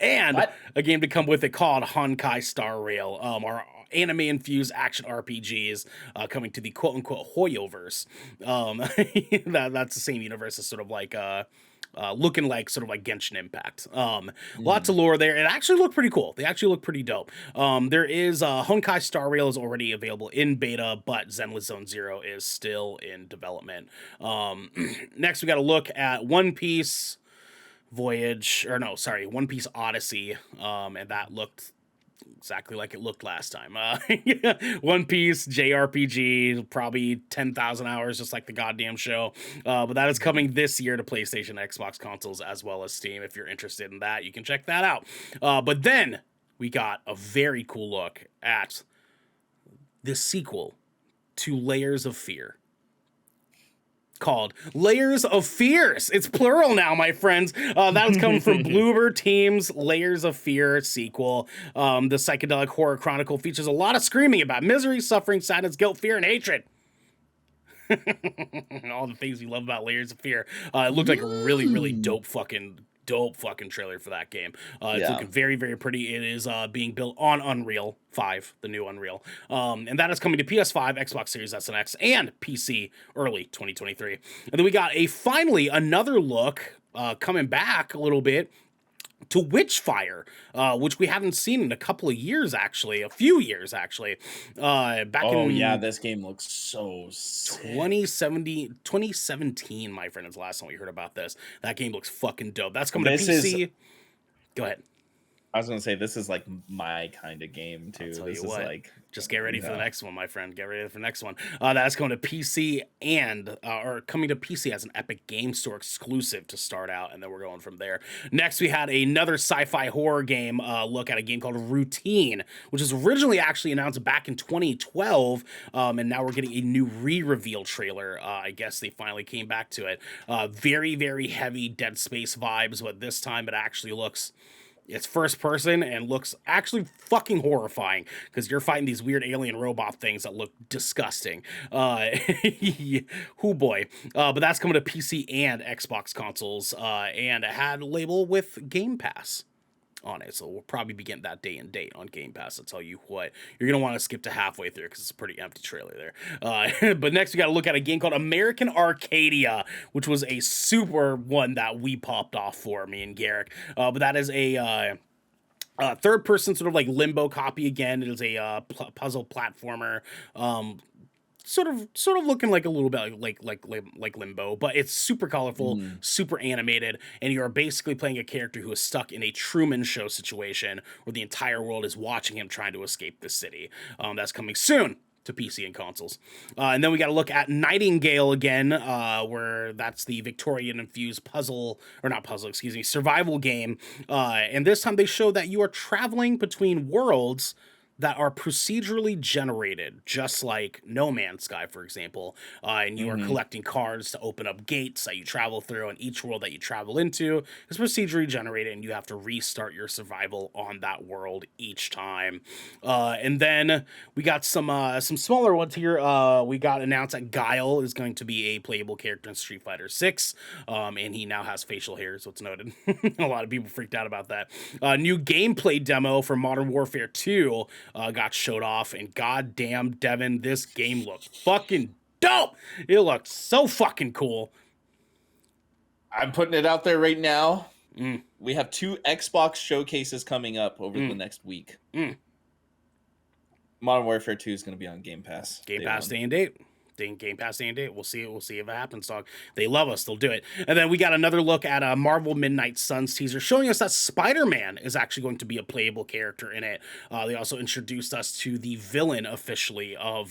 And a game to come with it called Honkai Star Rail, our anime-infused action RPGs coming to the quote-unquote Hoyoverse. That's the same universe as sort of like looking like sort of like Genshin Impact. Lots of lore there. It actually looked pretty cool. They actually look pretty dope. There is Honkai Star Rail is already available in beta, but Zenless Zone Zero is still in development. Next, we got to look at One Piece One Piece Odyssey, and that looked exactly like it looked last time. One Piece JRPG, probably 10,000 hours, just like the goddamn show. But that is coming this year to PlayStation, Xbox consoles, as well as Steam. If you're interested in that, you can check that out. But then we got a very cool look at the sequel to Layers of Fear, called Layers of Fears. It's plural now, my friends. That is coming from Bloober Team's Layers of Fear sequel. The psychedelic horror chronicle features a lot of screaming about misery, suffering, sadness, guilt, fear, and hatred. All the things we love about Layers of Fear. It looked like a really dope fucking trailer for that game. It's looking very, very pretty. It is being built on Unreal 5, the new Unreal. And that is coming to PS5, Xbox Series S and X, and PC early 2023. And then we got finally another look coming back a little bit to Witchfire, which we haven't seen in a few years actually. This game looks so sick. 2017, my friend, is the last time we heard about this. That game looks fucking dope. That's coming to PC. Go ahead. I was gonna say this is like my kind of game too. This is like, just get ready for the next one, my friend. Get ready for the next one. That's coming to PC or coming to PC as an Epic Game Store exclusive to start out, and then we're going from there. Next, we had another sci-fi horror game look at a game called Routine, which was originally actually announced back in 2012, and now we're getting a new re-reveal trailer. I guess they finally came back to it. Very, very heavy Dead Space vibes, but this time it actually looks... It's first person and looks actually fucking horrifying because you're fighting these weird alien robot things that look disgusting. Hoo boy. But that's coming to PC and Xbox consoles, and it had a label with Game Pass on it, so we'll probably be getting that day and date on Game Pass. I'll tell you what, you're gonna want to skip to halfway through because it's a pretty empty trailer there. But next we got to look at a game called American Arcadia, which was a super one that we popped off for, me and Garrick. But that is a third person sort of like Limbo copy again. It is a puzzle platformer. Sort of looking like a little bit like Limbo, but it's super colorful, super animated, and you are basically playing a character who is stuck in a Truman Show situation where the entire world is watching him trying to escape the city. That's coming soon to PC and consoles. And then we got to look at Nightingale again, where that's the Victorian-infused survival game. And this time they show that you are traveling between worlds that are procedurally generated, just like No Man's Sky, for example. And you are collecting cards to open up gates that you travel through, and each world that you travel into is procedurally generated, and you have to restart your survival on that world each time. And then we got some smaller ones here. We got announced that Guile is going to be a playable character in Street Fighter 6, and he now has facial hair, so it's noted. A lot of people freaked out about that. New gameplay demo for Modern Warfare 2 got showed off, and goddamn, Devin, this game looked fucking dope. It looked so fucking cool. I'm putting it out there right now. We have 2 Xbox showcases coming up over the next week. Modern Warfare 2 is going to be on Game Pass. Game Pass day and date. Game Pass day and date. We'll see if it happens, dog. They love us. They'll do it. And then we got another look at a Marvel Midnight Suns teaser showing us that Spider-Man is actually going to be a playable character in it. They also introduced us to the villain officially of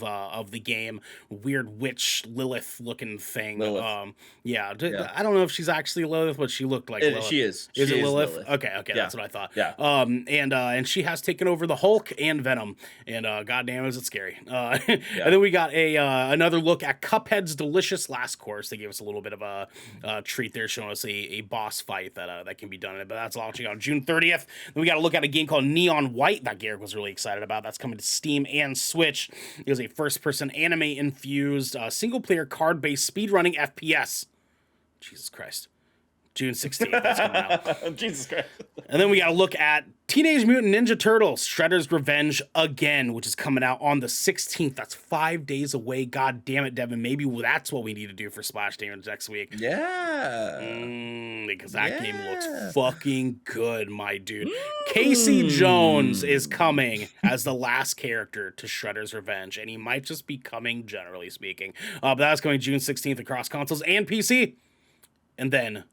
the game, weird witch Lilith looking thing. Lilith. I don't know if she's actually Lilith, but she looked like Lilith. She is. Is it Lilith? Okay, Yeah. that's what I thought. Yeah. And she has taken over the Hulk and Venom, and goddamn, is it scary. And then we got another another look at Cuphead's delicious last course. They gave us a little bit of a treat there, showing us a boss fight that can be done. But that's launching on June 30th. Then we got to look at a game called Neon White that Garrick was really excited about. That's coming to Steam and Switch. It is a first-person anime-infused single-player card-based speedrunning FPS. Jesus Christ. June 16th, that's coming out. Jesus Christ. And then we got to look at Teenage Mutant Ninja Turtles, Shredder's Revenge again, which is coming out on the 16th. That's 5 days away. God damn it, Devin. Maybe that's what we need to do for Splash Damage next week. Yeah. Because that game looks fucking good, my dude. Casey Jones is coming as the last character to Shredder's Revenge, and he might just be coming, generally speaking. But that's coming June 16th across consoles and PC. And then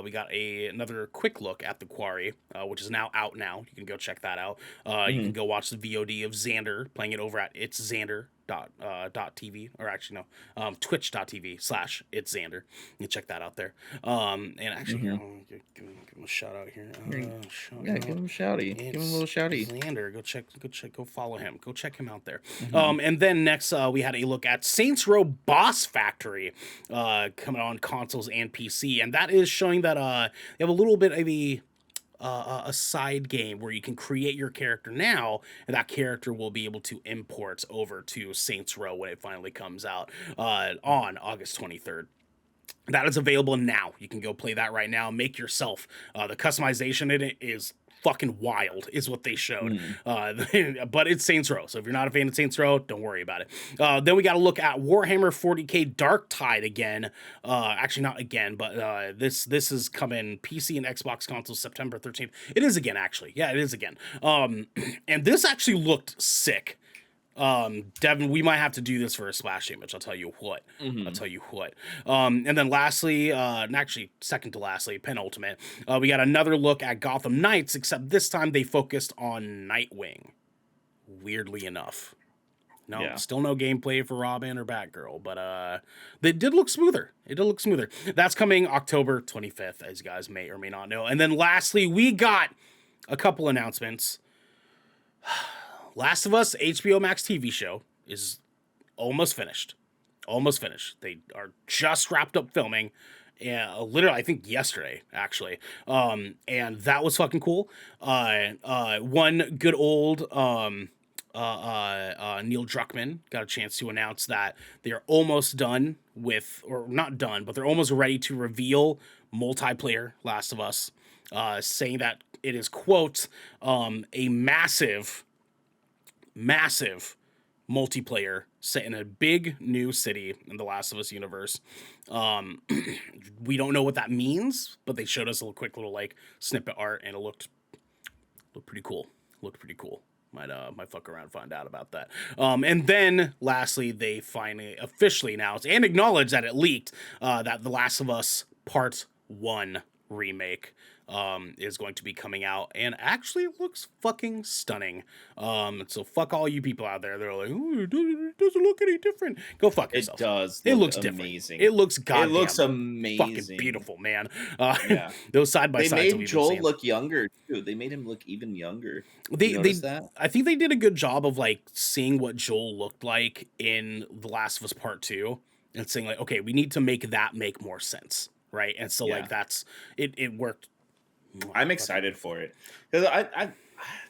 we got another quick look at The Quarry, which is now out now. You can go check that out. You can go watch the VOD of Xander playing it over at itsxander.tv, or actually no, twitch.tv/itsxander. You can check that out there. And actually, here, give him a shout out here. Give him a shouty. Give him a little shouty. Xander, go follow him. Go check him out there. And then next, we had a look at Saints Row Boss Factory coming on consoles and PC, and that is showing that they have a little bit of a side game where you can create your character now, and that character will be able to import over to Saints Row when it finally comes out on August 23rd. That is available now. You can go play that right now. Make yourself. The customization in it is fucking wild, is what they showed. But it's Saints Row, so if you're not a fan of Saints Row, don't worry about it. Then we got to look at Warhammer 40k Dark Tide again. Actually, not again, but this is coming PC and Xbox consoles September 13th. It is again, actually. Yeah, it is again. And this actually looked sick. Devin, we might have to do this for a Splash image. I'll tell you what. I'll tell you what. And then lastly, actually second to lastly, penultimate, we got another look at Gotham Knights, except this time they focused on Nightwing. Weirdly enough. No, still no gameplay for Robin or Batgirl, but they did look smoother. It did look smoother. That's coming October 25th, as you guys may or may not know. And then lastly, we got a couple announcements. Last of Us HBO Max TV show is almost finished. Almost finished. They are just wrapped up filming. Literally, I think yesterday, actually. And that was fucking cool. One good old Neil Druckmann got a chance to announce that they are almost done with, or not done, but they're almost ready to reveal multiplayer Last of Us, saying that it is, quote, a massive multiplayer set in a big new city in the Last of Us universe. We don't know what that means, but they showed us a quick little like snippet art, and it looked pretty cool. Might fuck around and find out about that. And then lastly, they finally officially announced and acknowledged that it leaked that The Last of Us Part 1 remake is going to be coming out, and actually looks fucking stunning. So fuck all you people out there. They're like, "Ooh, it doesn't look any different." Go fuck yourself. It does. It looks amazing. Different. It looks goddamn. It looks amazing. Fucking beautiful, man. Yeah. Those side by sides. They made Joel look younger too. They made him look even younger. They I think they did a good job of like seeing what Joel looked like in The Last of Us Part 2 and saying like, okay, we need to make that make more sense, right? And so like that's it worked. I'm excited for it because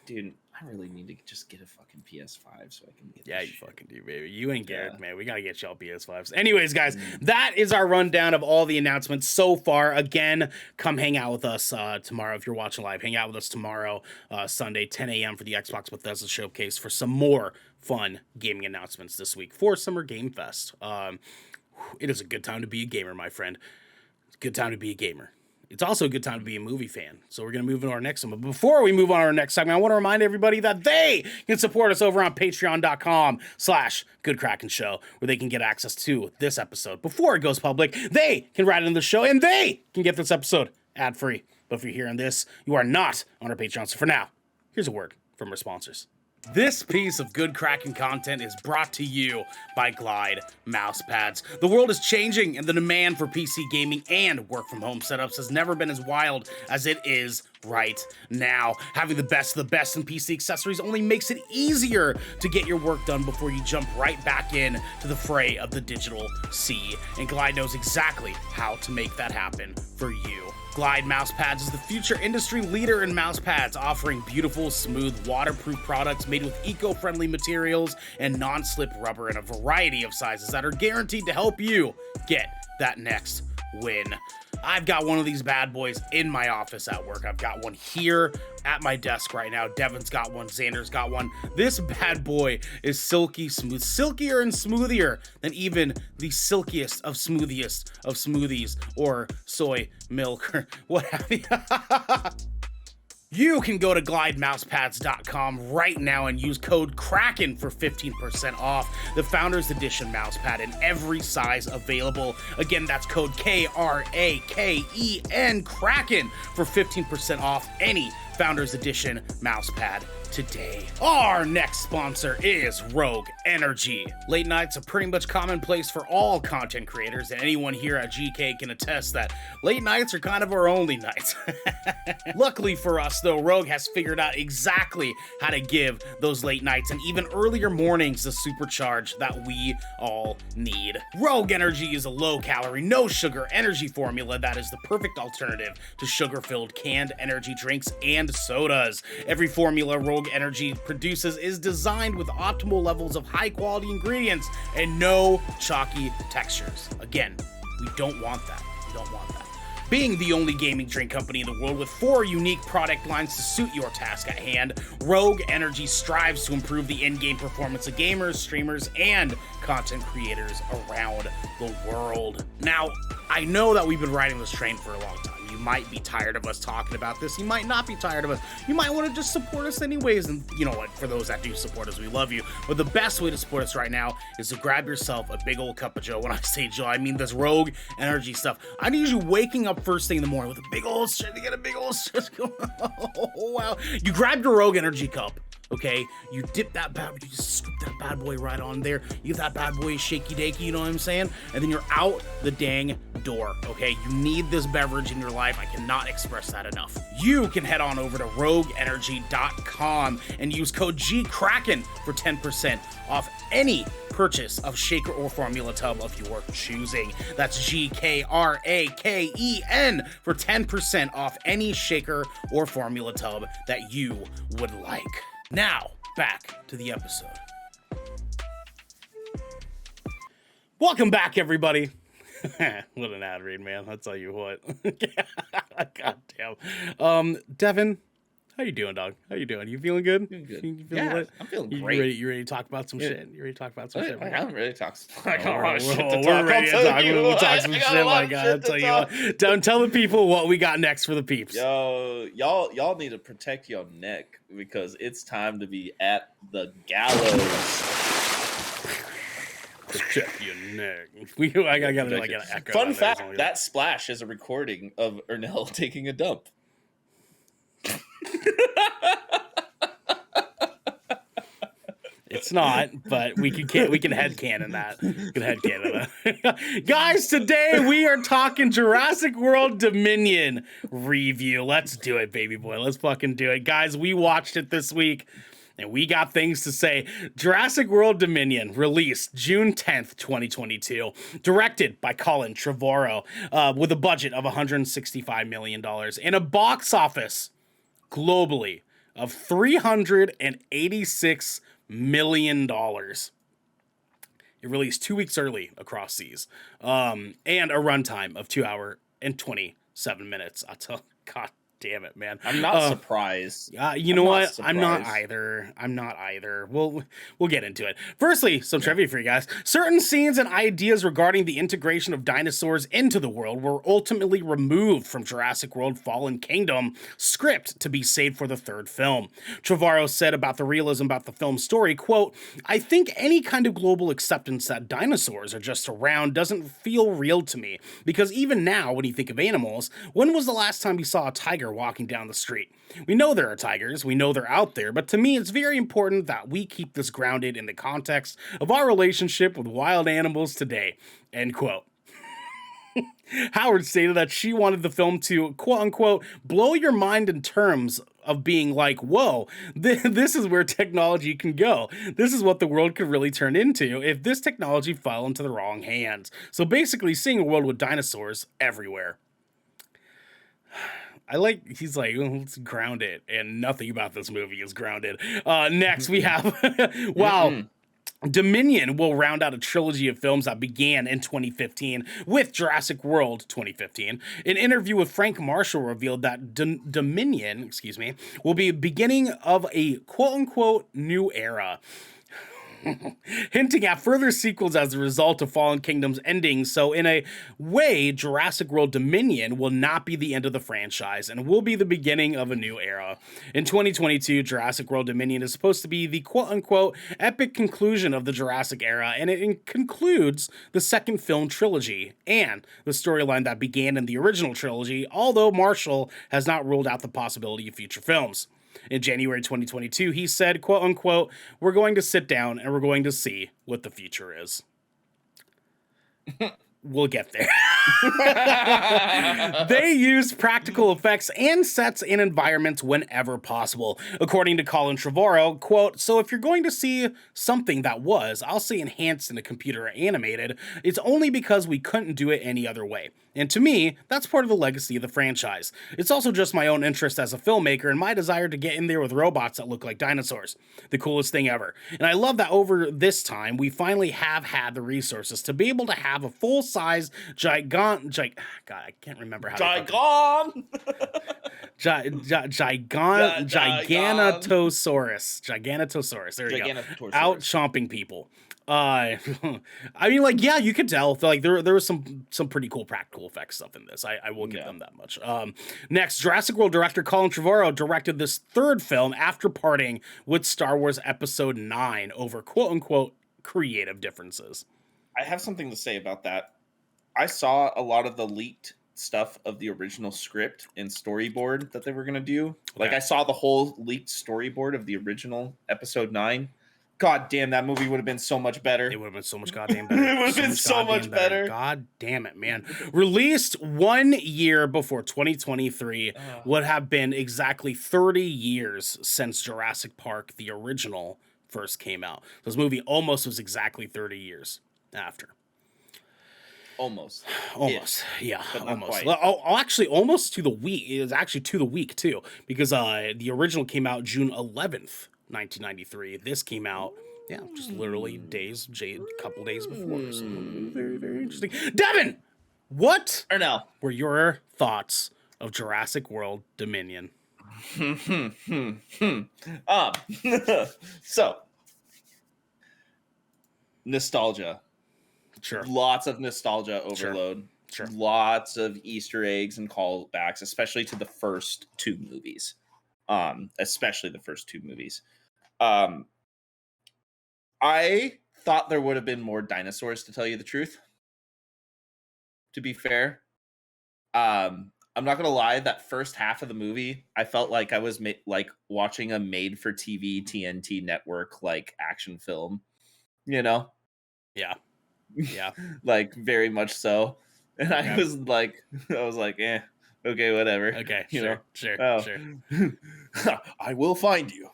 dude, I really need to just get a fucking PS5 so I can get. Yeah, you fucking do, baby. You and Garrett, man. We gotta get y'all PS5s. Anyways, guys, that is our rundown of all the announcements so far. Again, come hang out with us tomorrow if you're watching live. Hang out with us tomorrow, Sunday, 10 a.m. for the Xbox Bethesda Showcase for some more fun gaming announcements this week for Summer Game Fest. It is a good time to be a gamer, my friend. It's a good time to be a gamer. It's also a good time to be a movie fan. So we're going to move into our next one. But before we move on to our next segment, I want to remind everybody that they can support us over on patreon.com/goodkrakenshow, where they can get access to this episode before it goes public. They can write in the show, and they can get this episode ad-free. But if you're hearing this, you are not on our Patreon. So for now, here's a word from our sponsors. This piece of Good Kraken content is brought to you by Glide mouse pads. The world is changing, and the demand for PC gaming and work from home setups has never been as wild as it is right now. Having the best of the best in PC accessories only makes it easier to get your work done before you jump right back in to the fray of the digital sea. And Glide knows exactly how to make that happen for you. Glide Mousepads is the future industry leader in mousepads, offering beautiful, smooth, waterproof products made with eco-friendly materials and non-slip rubber in a variety of sizes that are guaranteed to help you get that next win. I've got one of these bad boys in my office at work. I've got one here at my desk right now. Devin's got one. Xander's got one. This bad boy is silky smooth, silkier and smoothier than even the silkiest of smoothies or soy milk or what have you. You can go to glidemousepads.com right now and use code Kraken for 15% off the Founders Edition mousepad in every size available. Again, that's code KRAKEN Kraken for 15% off any Founders Edition mousepad today. Our next sponsor is Rogue Energy. Late nights are pretty much commonplace for all content creators, and anyone here at GK can attest that late nights are kind of our only nights. Luckily for us, though, Rogue has figured out exactly how to give those late nights and even earlier mornings the supercharge that we all need. Rogue Energy is a low-calorie, no-sugar energy formula that is the perfect alternative to sugar-filled canned energy drinks and sodas. Every formula Rogue Energy produces is designed with optimal levels of high-quality ingredients and no chalky textures. Again, we don't want that. We don't want that. Being the only gaming drink company in the world with 4 unique product lines to suit your task at hand, Rogue Energy strives to improve the in-game performance of gamers, streamers, and content creators around the world. Now, I know that we've been riding this train for a long time. You might be tired of us talking about this. You might not be tired of us. You might want to just support us anyways. And you know what? For those that do support us, we love you. But the best way to support us right now is to grab yourself a big old cup of Joe. When I say Joe, I mean this Rogue Energy stuff. I need you waking up first thing in the morning with a big old shit to get a big old shit going. Oh, wow. You grab your Rogue Energy cup. Okay, you dip that you just scoop that bad boy right on there. You get that bad boy shaky dakey, you know what I'm saying? And then you're out the dang door, okay? You need this beverage in your life. I cannot express that enough. You can head on over to rogueenergy.com and use code GKRAKEN for 10% off any purchase of shaker or formula tub of your choosing. That's GKRAKEN for 10% off any shaker or formula tub that you would like. Now, back to the episode. Welcome back, everybody. What an ad read, man. I'll tell you what. God damn. Devin, how you doing, dog? How you doing? You feeling good? Doing good. You feeling Yeah, lit? I'm feeling You great. ready to talk about some shit? You ready to talk about some shit? I haven't really talked. I got a We're lot of shit to talk. ready to talk. We'll talk some I got shit, a lot my of God. shit I'll to tell you talk. what. Don't tell the people what we got next for the peeps. Yo, y'all need to protect your neck because it's time to be at the gallows. Check your neck. I gotta like an echo. Fun on there, fact: something. that splash is a recording of Ernell taking a dump. It's not, but we can headcanon that. We can headcanon that. Guys, today we are talking Jurassic World Dominion review. Let's do it, baby boy. Let's fucking do it. Guys, we watched it this week, and we got things to say. Jurassic World Dominion, released June 10th, 2022. Directed by Colin Trevorrow, with a budget of $165 million and a box office globally of $386 million. It released 2 weeks early across seas, and a runtime of 2 hours and 27 minutes. I tell, God damn it, man. I'm not surprised. You know what? I'm not either. We'll get into it. Firstly, some trivia for you guys. Certain scenes and ideas regarding the integration of dinosaurs into the world were ultimately removed from Jurassic World Fallen Kingdom script to be saved for the third film. Trevorrow said about the realism about the film's story, quote, "I think any kind of global acceptance that dinosaurs are just around doesn't feel real to me, because even now, when you think of animals, when was the last time you saw a tiger walking down the street? We know there are tigers, we know they're out there, but to me it's very important that we keep this grounded in the context of our relationship with wild animals today." End quote. Howard stated that she wanted the film to, quote unquote, blow your mind in terms of being like, whoa, this is where technology can go. This is what the world could really turn into if this technology fell into the wrong hands. So basically, seeing a world with dinosaurs everywhere. He's like, let's ground it, and nothing about this movie is grounded. Next, we have, wow. Dominion will round out a trilogy of films that began in 2015 with Jurassic World 2015. An interview with Frank Marshall revealed that Dominion, will be beginning of a quote-unquote new era, hinting at further sequels as a result of Fallen Kingdom's ending. So in a way, Jurassic World Dominion will not be the end of the franchise and will be the beginning of a new era. In 2022, Jurassic World Dominion is supposed to be the quote-unquote epic conclusion of the Jurassic era, and it concludes the second film trilogy and the storyline that began in the original trilogy, although Marshall has not ruled out the possibility of future films. In January 2022, he said, quote unquote, we're going to sit down and we're going to see what the future is. We'll get there. They use practical effects and sets and environments whenever possible. According to Colin Trevorrow, quote, so if you're going to see something that was, I'll say enhanced in a computer or animated, it's only because we couldn't do it any other way. And to me, that's part of the legacy of the franchise. It's also just my own interest as a filmmaker and my desire to get in there with robots that look like dinosaurs. The coolest thing ever. And I love that over this time, we finally have had the resources to be able to have a full-size God, I can't remember how Giganotosaurus. There you go. Out chomping people. I mean, like, yeah, you could tell. Like, there was some pretty cool practical effects stuff in this. I will give them that much. Next, Jurassic World director Colin Trevorrow directed this third film after parting with Star Wars Episode 9 over quote-unquote creative differences. I have something to say about that. I saw a lot of the leaked stuff of the original script and storyboard that they were going to do. Like, I saw the whole leaked storyboard of the original Episode 9. God damn, that movie would have been so much better. It would have been so much goddamn better. It would have been so much better. God damn it, man. Released 1 year before 2023 would have been exactly 30 years since Jurassic Park, the original, first came out. This movie almost was exactly 30 years after. Almost. Yeah, almost. Well, actually, almost to the week. It was actually to the week, too, because the original came out June 11th, 1993. This came out, just literally couple days before. So very, very interesting. Devin, what were your thoughts of Jurassic World Dominion? So, nostalgia. Sure. Lots of nostalgia overload. Sure. Lots of Easter eggs and callbacks, especially to the first two movies. I thought there would have been more dinosaurs, to tell you the truth. To be fair. I'm not gonna lie, that first half of the movie, I felt like I was watching a made-for-TV TNT network like action film. You know? Yeah. Like, very much so. And I was like, okay, whatever. Okay, sure. I will find you.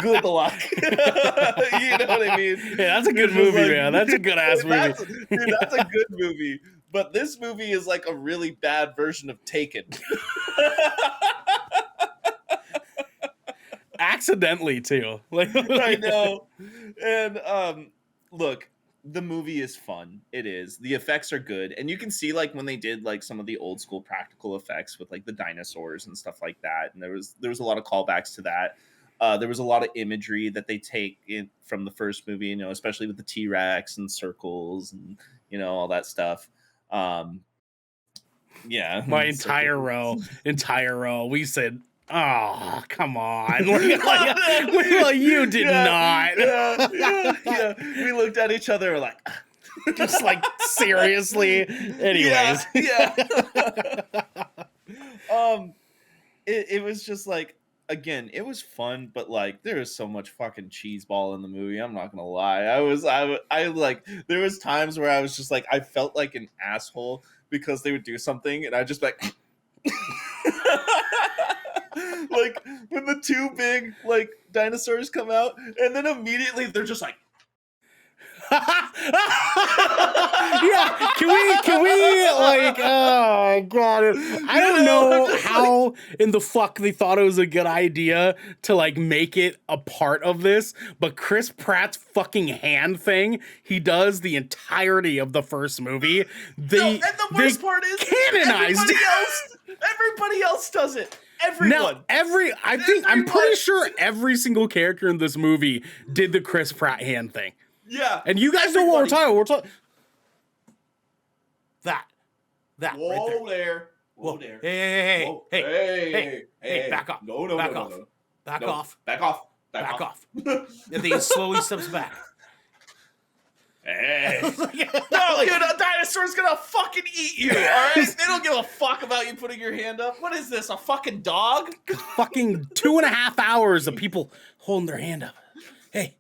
Good luck. You know what I mean? Yeah, that's a good movie, man. That's a good ass movie. That's a good movie. But this movie is like a really bad version of Taken. Accidentally, too. I know. And look, the movie is fun. It is. The effects are good. And you can see, like, when they did, like, some of the old school practical effects with, like, the dinosaurs and stuff like that. And there was a lot of callbacks to that. There was a lot of imagery that they take in from the first movie, you know, especially with the T-Rex and circles and, you know, all that stuff. Yeah. My entire row, we said, oh, come on. You did not. Yeah. We looked at each other like, just like, seriously. Anyways. Yeah. It was just like, again, it was fun, but like there was so much fucking cheese ball in the movie. I'm not gonna lie. I like there was times where I was just like I felt like an asshole because they would do something and I just like like when the two big like dinosaurs come out and then immediately they're just like Yeah, can we like oh god. I don't know how in the fuck they thought it was a good idea to like make it a part of this, but Chris Pratt's fucking hand thing he does the entirety of the first movie. and the worst part is canonized everybody else does it. Everyone. Now, I'm pretty sure every single character in this movie did the Chris Pratt hand thing. Yeah. And you guys know what we're talking about. We're talking that Whoa right there. there. Whoa there. Hey, back off. No. Back off. Back off. And then he slowly steps back. Hey. No, dude, a dinosaur's gonna fucking eat you, alright? They don't give a fuck about you putting your hand up. What is this, a fucking dog? Fucking 2.5 hours of people holding their hand up. Hey.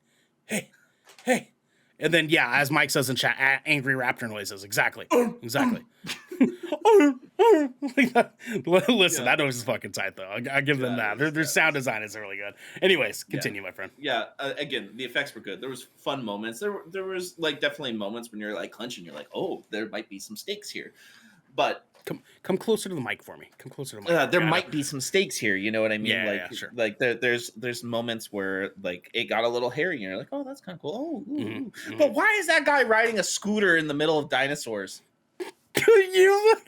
And then, yeah, as Mike says in chat, angry raptor noises. Exactly. Exactly. Listen, that noise is fucking tight, though. I give them that. Their sound design is really good. Anyways, continue, my friend. Yeah, again, the effects were good. There was fun moments. There was, like, definitely moments when you're, like, clenching. You're like, oh, there might be some stakes here. But... Come closer to the mic for me. Come closer to the mic. There might be some stakes here, you know what I mean? Yeah, sure. Like there's moments where like it got a little hairy and you're like, oh, that's kind of cool. Oh, ooh. But why is that guy riding a scooter in the middle of dinosaurs?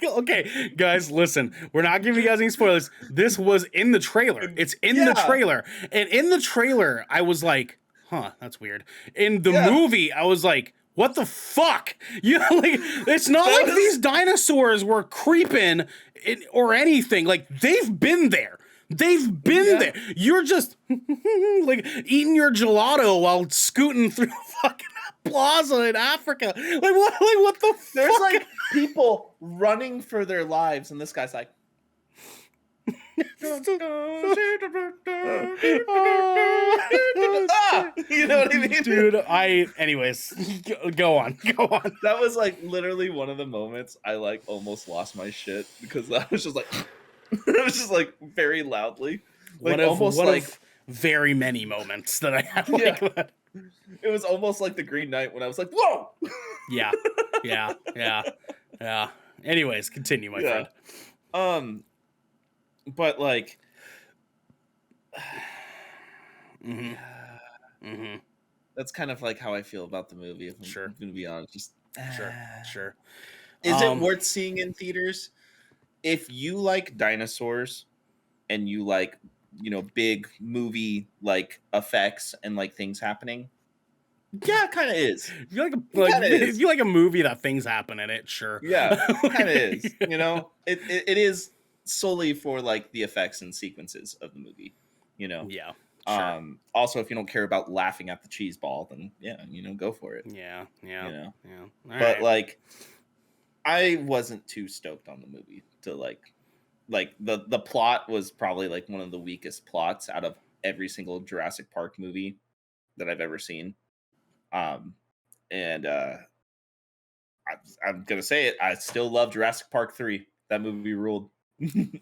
Okay, guys, listen. We're not giving you guys any spoilers. This was in the trailer. It's in the trailer. And in the trailer, I was like, huh, that's weird. In the movie, I was like, what the fuck? You know, like, it's not like these dinosaurs were creeping or anything. Like, they've been there. They've been there. You're just like eating your gelato while scooting through fucking plaza in Africa. Like what the fuck? There's like people running for their lives, and this guy's like, you know what I mean? Dude, anyways, go on. That was like literally one of the moments I like almost lost my shit because I was just like it was just like very loudly. Like one of very many moments that I had like that. It was almost like the Green Knight when I was like, whoa! Yeah. Anyways, continue, my friend. But like that's kind of like how I feel about the movie, if I'm gonna be honest. Just Sure. Is it worth seeing in theaters? If you like dinosaurs and you like, you know, big movie like effects and like things happening, yeah, it kind of is. If you like a movie that things happen in it, sure. Yeah, kind of is. You know, it is solely for like the effects and sequences of the movie. You know. Yeah. Sure. Also, if you don't care about laughing at the cheese ball, then you know, go for it. Yeah. You know. All but right. like, I wasn't too stoked on the movie to like the plot was probably like one of the weakest plots out of every single Jurassic Park movie that I've ever seen. I'm gonna say it. I still love Jurassic Park 3. That movie ruled.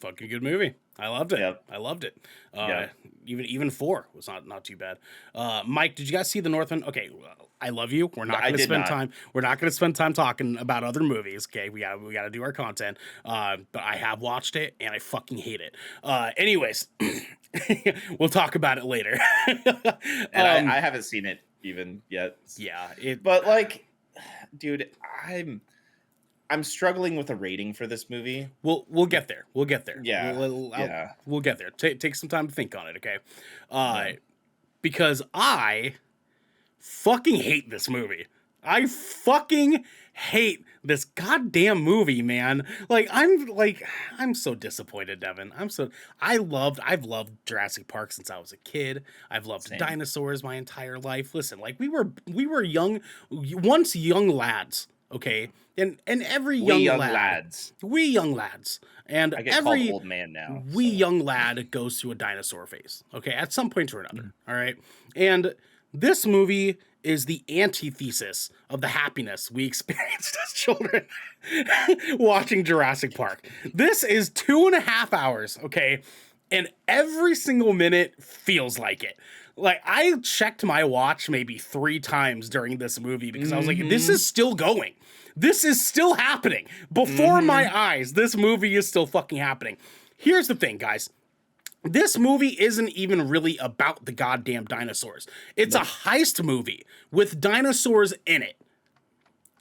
Fucking good movie. I loved it. Yep. I loved it. Even 4 was not too bad. Mike, did you guys see the Northman? Okay, I love you. We're not going to spend time. We're not going to spend time talking about other movies. Okay, we got to do our content. But I have watched it and I fucking hate it. Anyways, we'll talk about it later. And I haven't seen it even yet. Yeah, but like, dude, I'm struggling with a rating for this movie. We'll get there. We'll get there. Yeah, we'll get there. Take some time to think on it, okay? Because I fucking hate this movie. I fucking hate this goddamn movie, man. I'm so disappointed, Devin. I've loved Jurassic Park since I was a kid. I've loved dinosaurs my entire life. Listen, like we were young lads. okay? And every We young lad, lads. we young lads, and I get called every old man now. we so. young lad goes through a dinosaur phase, okay, at some point or another, Mhm. all right? And this movie is the antithesis of the happiness we experienced as children watching Jurassic Park. This is 2.5 hours, okay? And every single minute feels like it. Like, I checked my watch maybe 3 times during this movie because I was like, this is still going. This is still happening. Before my eyes, this movie is still fucking happening. Here's the thing, guys. This movie isn't even really about the goddamn dinosaurs. It's a heist movie with dinosaurs in it.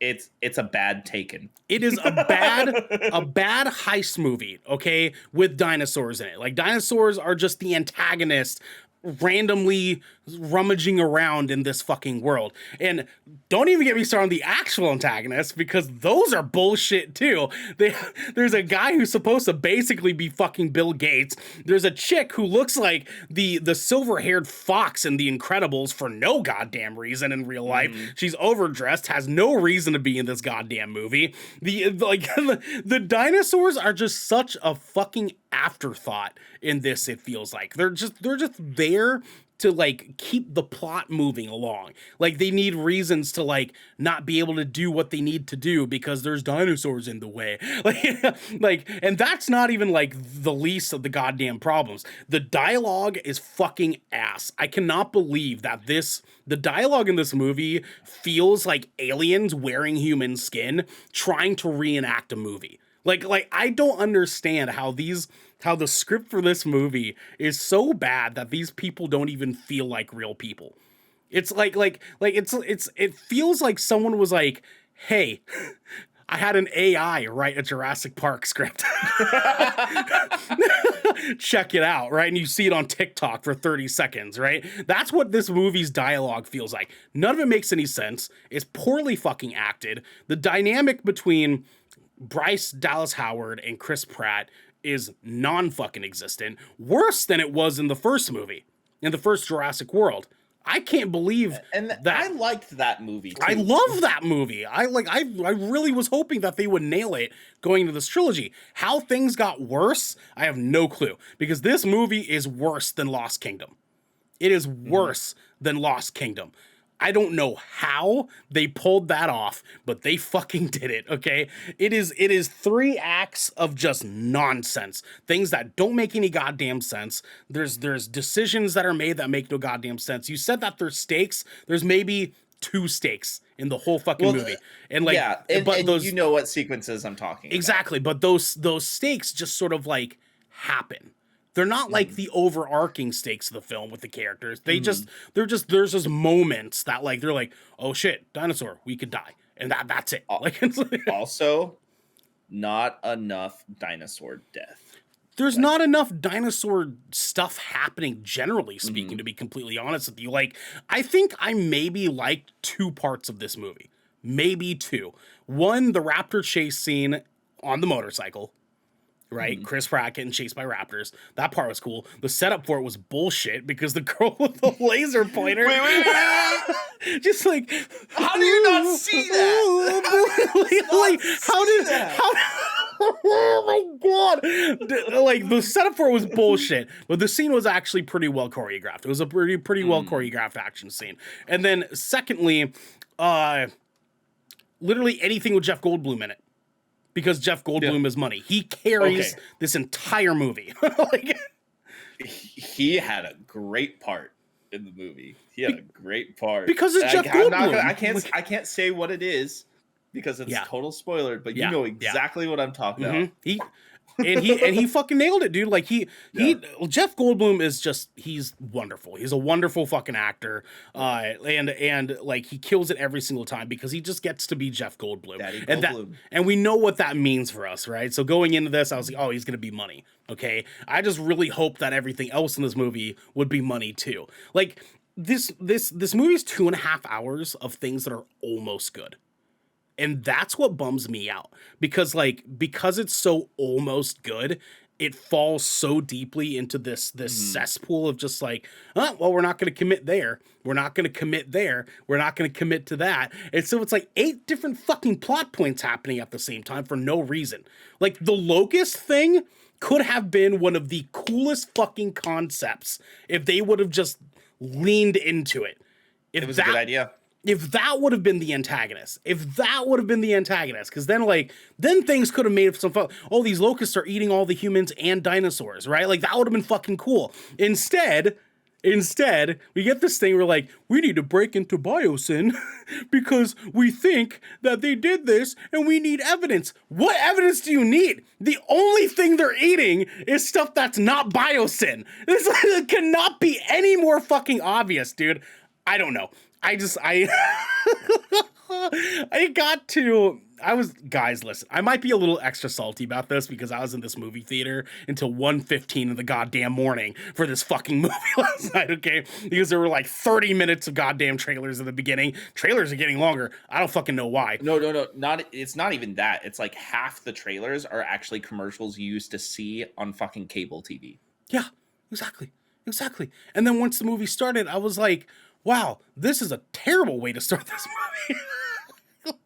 It's a bad Taken. It is a bad heist movie, okay, with dinosaurs in it. Like, dinosaurs are just the antagonist randomly rummaging around in this fucking world. And don't even get me started on the actual antagonists, because those are bullshit too. There's a guy who's supposed to basically be fucking Bill Gates. There's a chick who looks like the silver-haired fox in The Incredibles for no goddamn reason in real life. She's overdressed, has no reason to be in this goddamn movie. The dinosaurs are just such a fucking afterthought in this. It feels like they're just there to like keep the plot moving along. Like, they need reasons to like not be able to do what they need to do because there's dinosaurs in the way. And that's not even like the least of the goddamn problems. The dialogue is fucking ass. I cannot believe that the dialogue in this movie feels like aliens wearing human skin trying to reenact a movie. Like I don't understand how the script for this movie is so bad that these people don't even feel like real people. It's it feels like someone was like, "Hey, I had an AI write a Jurassic Park script. Check it out," right? And you see it on TikTok for 30 seconds, right? That's what this movie's dialogue feels like. None of it makes any sense. It's poorly fucking acted. The dynamic between Bryce Dallas Howard and Chris Pratt is non-fucking existent. Worse than it was in the first movie, in the first Jurassic World. I can't believe that. I liked that movie too. I love that movie. I really was hoping that they would nail it going into this trilogy. How things got worse, I have no clue, because this movie is worse than Lost Kingdom. It is worse than Lost Kingdom. I don't know how they pulled that off, but they fucking did it, okay? It is 3 acts of just nonsense. Things that don't make any goddamn sense. There's decisions that are made that make no goddamn sense. You said that there's stakes. There's maybe 2 stakes in the whole fucking movie. And like, yeah, and those, you know what sequences I'm talking exactly, about. But those stakes just sort of like happen. They're not like the overarching stakes of the film with the characters. There's just moments that like, they're like, oh shit, dinosaur, we could die. And that's it. Also, not enough dinosaur death. There's not enough dinosaur stuff happening, generally speaking, to be completely honest with you. Like, I think I maybe liked 2 parts of this movie. Maybe 2. One, the raptor chase scene on the motorcycle. Right? Chris Pratt getting chased by raptors. That part was cool. The setup for it was bullshit because the girl with the laser pointer. Wait. Just like, how do you not see that? Oh my god. Like, the setup for it was bullshit, but the scene was actually pretty well choreographed. It was a pretty well choreographed action scene. And then secondly, literally anything with Jeff Goldblum in it. Because Jeff Goldblum is money. He carries this entire movie. He had a great part in the movie. He had a great part. Because it's Jeff Goldblum. I can't say what it is because it's total spoiler, but you know exactly what I'm talking about. He fucking nailed it, dude. Like Jeff Goldblum is just, he's wonderful. He's a wonderful fucking actor. And like, he kills it every single time because he just gets to be Jeff Goldblum. Daddy Goldblum. And we know what that means for us, right? So going into this, I was like, oh, he's gonna be money. Okay. I just really hope that everything else in this movie would be money too. Like, this movie's 2.5 hours of things that are almost good. And that's what bums me out, because it's so almost good, it falls so deeply into this cesspool of just like, oh, well, we're not going to commit there. We're not going to commit there. We're not going to commit to that. And so it's like 8 different fucking plot points happening at the same time for no reason. Like the locust thing could have been one of the coolest fucking concepts if they would have just leaned into it. It was a good idea. If that would have been the antagonist, because then things could have made some fun. Oh, these locusts are eating all the humans and dinosaurs, right? Like that would have been fucking cool. Instead, we get this thing where like, we need to break into Biosyn because we think that they did this and we need evidence. What evidence do you need? The only thing they're eating is stuff that's not Biosyn. This cannot be any more fucking obvious, dude. I don't know. Guys, listen, I might be a little extra salty about this because I was in this movie theater until 1:15 in the goddamn morning for this fucking movie last night, okay? Because there were like 30 minutes of goddamn trailers in the beginning. Trailers are getting longer. I don't fucking know why. No, it's not even that. It's like half the trailers are actually commercials you used to see on fucking cable TV. Yeah, exactly. And then once the movie started, I was like, wow, this is a terrible way to start this movie.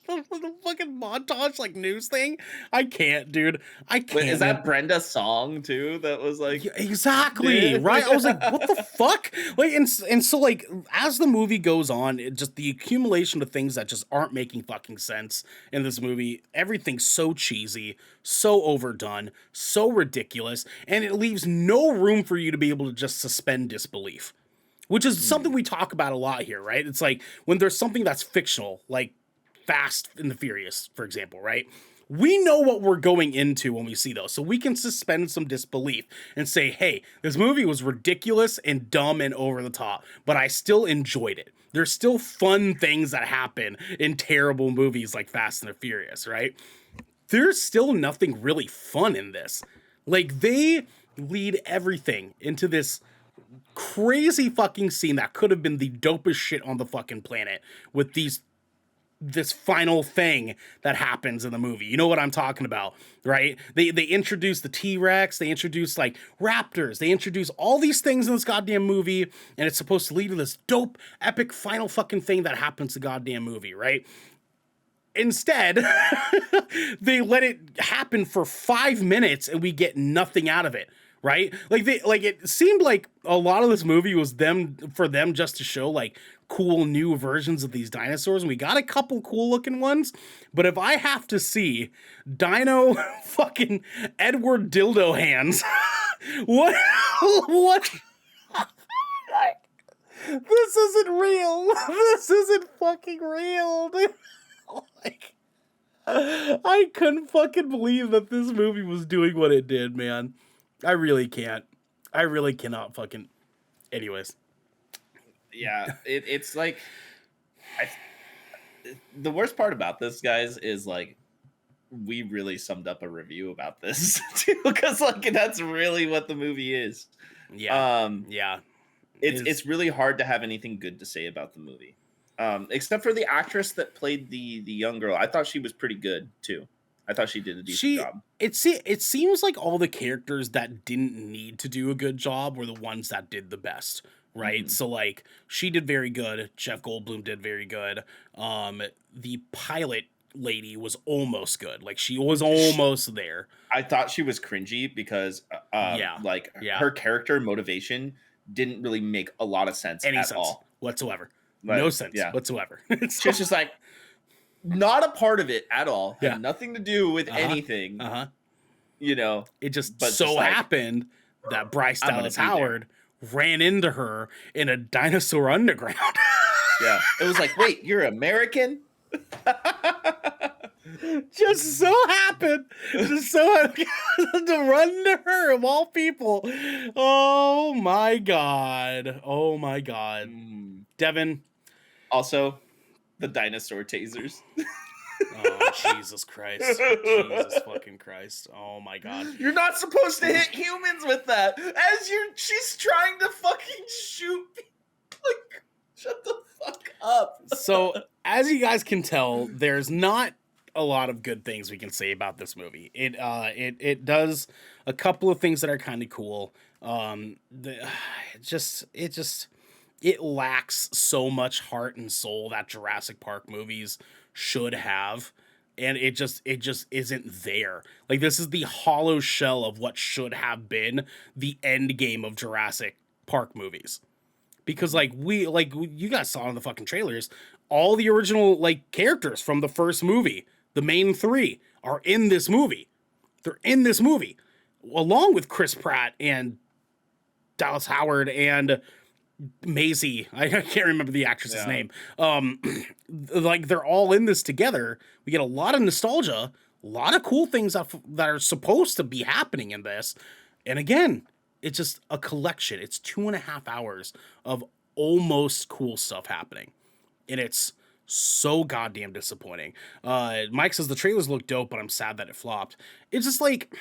The fucking montage, like, news thing. I can't, dude. I can't. Wait, is that Brenda's song, too? That was like... Yeah, exactly, right? I was like, what the fuck? Like, and so, like, as the movie goes on, it just the accumulation of things that just aren't making fucking sense in this movie. Everything's so cheesy, so overdone, so ridiculous, and it leaves no room for you to be able to just suspend disbelief. Which is something we talk about a lot here, right? It's like when there's something that's fictional, like Fast and the Furious, for example, right? We know what we're going into when we see those. So we can suspend some disbelief and say, hey, this movie was ridiculous and dumb and over the top, but I still enjoyed it. There's still fun things that happen in terrible movies like Fast and the Furious, right? There's still nothing really fun in this. Like, they lead everything into this crazy fucking scene that could have been the dopest shit on the fucking planet with this final thing that happens in the movie. You know what I'm talking about, right? They introduce the T-Rex, they introduce like raptors, they introduce all these things in this goddamn movie, and it's supposed to lead to this dope, epic final fucking thing that happens to the goddamn movie, right? Instead, they let it happen for 5 minutes and we get nothing out of it. Right? Like it seemed like a lot of this movie was for them just to show like cool new versions of these dinosaurs. And we got a couple cool looking ones. But if I have to see Dino fucking Edward Dildo Hands, what? This isn't real. This isn't fucking real, dude. Like, I couldn't fucking believe that this movie was doing what it did, man. I really can't. I really cannot fucking... Anyways. Yeah, it's like... the worst part about this, guys, is like, we really summed up a review about this, too, because like, that's really what the movie is. Yeah. Yeah. It's really hard to have anything good to say about the movie. Except for the actress that played the young girl. I thought she was pretty good, too. I thought she did a decent job. It seems like all the characters that didn't need to do a good job were the ones that did the best, right? Mm-hmm. So, like, she did very good. Jeff Goldblum did very good. The pilot lady was almost good. Like, she was almost there. I thought she was cringy because, her character motivation didn't really make a lot of sense all. Whatsoever. Like, no sense whatsoever. She was just like... not a part of it at all. Had nothing to do with anything. You know, it just happened that Bryce Dallas Howard ran into her in a dinosaur underground. Yeah, it was like, wait, you're American? Just so happened to run into her of all people. Oh my god. Devin. Also, the dinosaur tasers. Oh, Jesus Christ. Jesus fucking Christ. Oh my god. You're not supposed to hit humans with that. She's trying to fucking shoot. Like, shut the fuck up. So, as you guys can tell, there's not a lot of good things we can say about this movie. It does a couple of things that are kind of cool. It lacks so much heart and soul that Jurassic Park movies should have, and it just isn't there. Like, this is the hollow shell of what should have been the end game of Jurassic Park movies. Because you guys saw in the fucking trailers, all the original like characters from the first movie, the main three, are in this movie. They're in this movie, along with Chris Pratt and Dallas Howard and Maisie. I can't remember the actress's name. Like, they're all in this together. We get a lot of nostalgia, a lot of cool things that are supposed to be happening in this. And again, it's just a collection. It's 2.5 hours of almost cool stuff happening. And it's so goddamn disappointing. Mike says the trailers look dope, but I'm sad that it flopped. It's just like,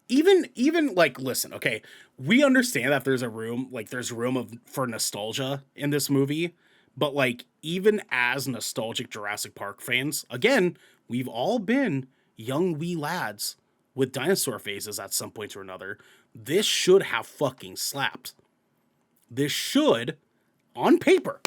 even like, listen, okay, we understand that there's room for nostalgia in this movie, but like, even as nostalgic Jurassic Park fans, again, we've all been young wee lads with dinosaur faces at some point or another. This should have fucking slapped. This should, on paper,